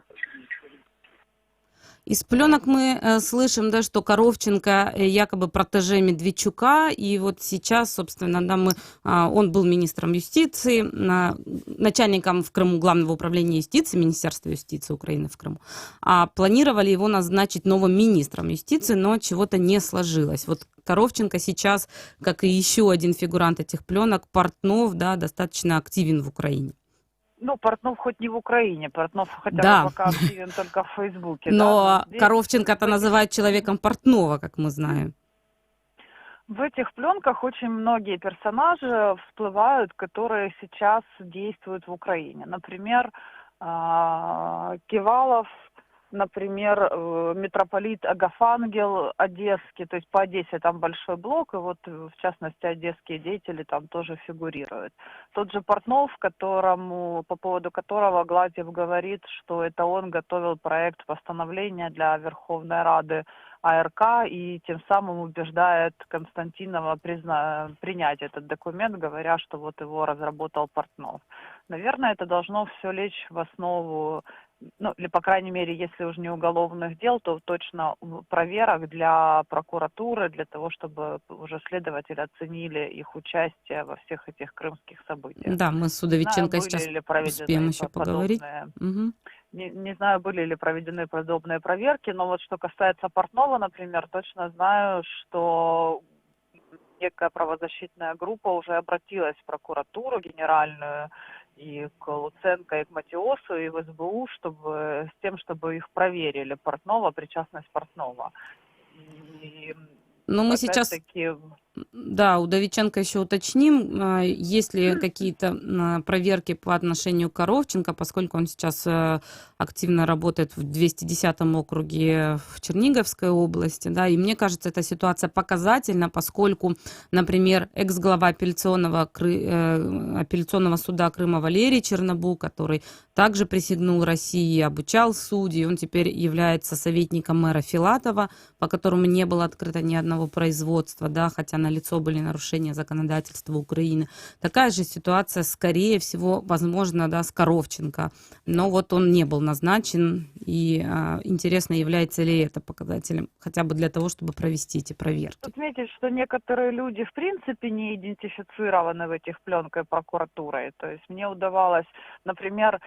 Из пленок мы слышим, да, что Коровченко якобы протеже Медведчука, и вот сейчас, собственно, да, он был министром юстиции, начальником в Крыму Главного управления юстиции, Министерства юстиции Украины в Крыму, а планировали его назначить новым министром юстиции, но чего-то не сложилось. Вот Коровченко сейчас, как и еще один фигурант этих пленок, Портнов, да, достаточно активен в Украине. Ну, Портнов хоть не в Украине, Портнов хотя бы пока активен только в Фейсбуке. Но да? Коровченко-то называют человеком Портнова, как мы знаем. В этих пленках очень многие персонажи всплывают, которые сейчас действуют в Украине. Например, Кивалов, например, митрополит Агафангел Одесский, то есть по Одессе там большой блок, и вот в частности одесские деятели там тоже фигурируют. Тот же Портнов, по поводу которого Гладьев говорит, что это он готовил проект постановления для Верховной Рады АРК и тем самым убеждает Константинова принять этот документ, говоря, что вот его разработал Портнов. Наверное, это должно все лечь в основу, ну, или, по крайней мере, если уж не уголовных дел, то точно проверок для прокуратуры, для того, чтобы уже следователи оценили их участие во всех этих крымских событиях. Да, мы с Удовиченко сейчас успеем еще поговорить. Угу. Не знаю, были ли проведены подобные проверки, но вот что касается Портнова, например, точно знаю, что некая правозащитная группа уже обратилась в прокуратуру генеральную и к Луценко, и к Матиосу, и в СБУ, с тем, чтобы их проверили, Портнова, причастность Портнова. Но мы сейчас, да, Удовиченко еще уточним, есть ли какие-то проверки по отношению к Коровченко, поскольку он сейчас активно работает в 210-м округе в Черниговской области, да, и мне кажется, эта ситуация показательна, поскольку, например, экс-глава апелляционного суда Крыма Валерий Чернобук, который также присягнул России, обучал судей, он теперь является советником мэра Филатова, по которому не было открыто ни одного производства, да, хотя налицо были нарушения законодательства Украины. Такая же ситуация, скорее всего, возможно, да, с Коровченко, но вот он не был назначен, и интересно, является ли это показателем, хотя бы для того, чтобы провести эти проверки. Отметить, что некоторые люди в принципе не идентифицированы в этих пленках прокуратурой, то есть мне удавалось, например,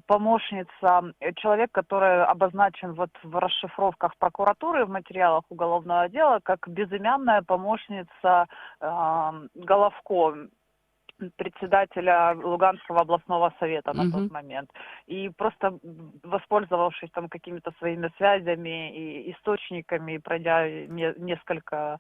помощница, человек, который обозначен вот в расшифровках прокуратуры в материалах уголовного дела как безымянная помощница Головко, председателя Луганского областного совета на тот момент. И просто воспользовавшись там какими-то своими связями и источниками, пройдя несколько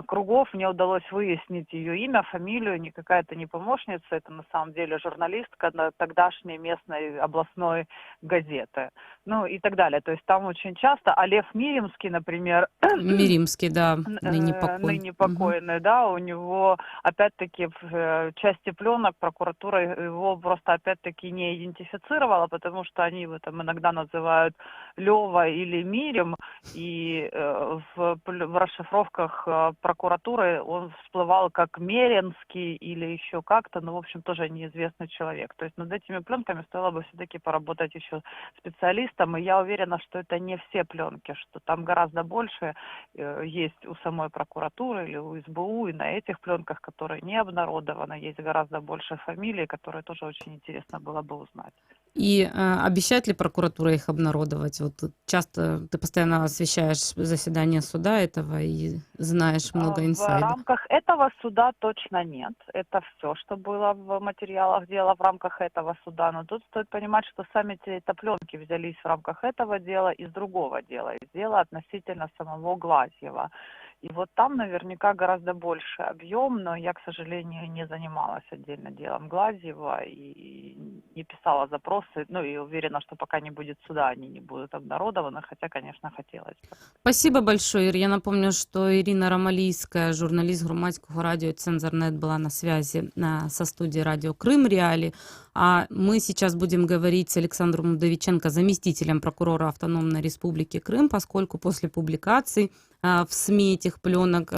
кругов, мне удалось выяснить ее имя, фамилию, не какая-то не помощница, это на самом деле журналистка тогдашней местной областной газеты. Ну и так далее. То есть там очень часто Лев Миримский, например... Миримский, да, ныне покойный, да, у него опять-таки в части пленок прокуратура его просто опять-таки не идентифицировала, потому что они его там иногда называют Лева или Мирим, и в расшифровках прокуратуры он всплывал как Меренский или еще как-то, но в общем тоже неизвестный человек. То есть над этими пленками стоило бы все-таки поработать еще специалистам, и я уверена, что это не все пленки, что там гораздо больше есть у самой прокуратуры или у СБУ, и на этих пленках, которые не обнародованы, есть гораздо больше фамилий, которые тоже очень интересно было бы узнать. И обещает ли прокуратура их обнародовать? Вот часто ты постоянно освещаешь заседание суда этого и знаешь много инсайдов. В рамках этого суда точно нет. Это все, что было в материалах дела в рамках этого суда. Но тут стоит понимать, что сами эти пленки взялись в рамках этого дела из другого дела, из дела относительно самого Глазьева. И вот там наверняка гораздо больше объем, но я, к сожалению, не занималась отдельно делом Глазьева и не писала запросы, ну и уверена, что пока не будет суда, они не будут обнародованы, хотя, конечно, хотелось бы. Спасибо большое, Ир. Я напомню, что Ирина Ромалийская, журналист Громадського радио Цензорнет, была на связи со студией радио Крым Реали. А мы сейчас будем говорить с Александром Удовиченко, заместителем прокурора Автономной Республики Крым, поскольку после публикации в СМИ этих пленок,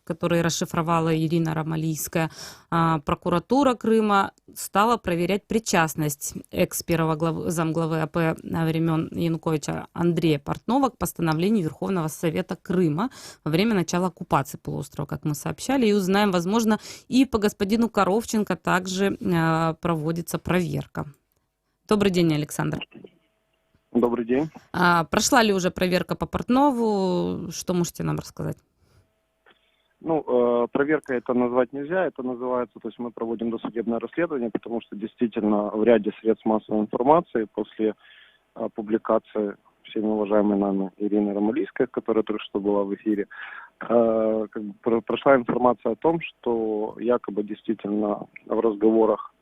которые расшифровала Ирина Ромалийская, прокуратура Крыма стала проверять причастность экс-первого замглавы АП времен Януковича Андрея Портнова к постановлению Верховного Совета Крыма во время начала оккупации полуострова, как мы сообщали, и узнаем, возможно, и по господину Коровченко также проводится проверка. Добрый день, Александр. Добрый день. Прошла ли уже проверка по Портнову? Что можете нам рассказать? Ну, проверка это назвать нельзя, это называется, то есть мы проводим досудебное расследование, потому что действительно в ряде средств массовой информации после публикации всеми уважаемой нами Ирины Ромалийской, которая только что была в эфире, прошла информация о том, что якобы действительно в разговорах,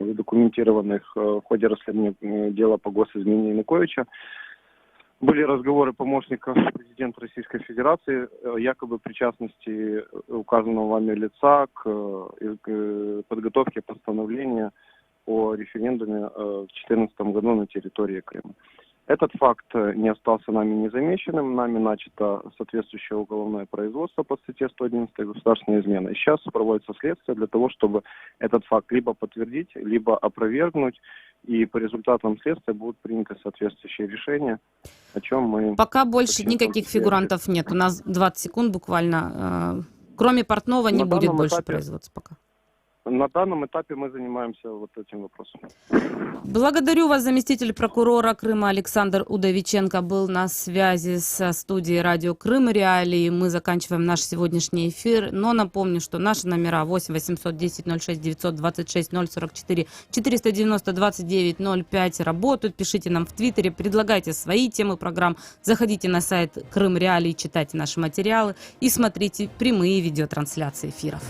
задокументированных в ходе расследования дела по госизмене Януковича, были разговоры помощников президента Российской Федерации якобы причастности указанного вами лица к подготовке постановления о референдуме в 2014 году на территории Крыма. Этот факт не остался нами незамеченным. Нами начато соответствующее уголовное производство по статье 111 «Государственная измена». И сейчас проводится следствие для того, чтобы этот факт либо подтвердить, либо опровергнуть. И по результатам следствия будут приняты соответствующие решения, о чем мы... Пока больше никаких фигурантов нет. У нас 20 секунд буквально. Кроме Портнова не будет больше производства пока. На данном этапе мы занимаемся вот этим вопросом. Благодарю вас. Заместитель прокурора Крыма Александр Удовиченко был на связи со студией радио Крым Реалии. Мы заканчиваем наш сегодняшний эфир, но напомню, что наши номера 8 810 06 926 044 490 29 05 работают. Пишите нам в Твиттере, предлагайте свои темы программ, заходите на сайт Крым Реалии, читайте наши материалы и смотрите прямые видеотрансляции эфиров.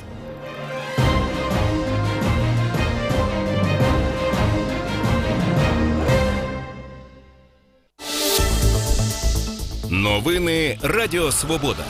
Новини Радіо Свобода.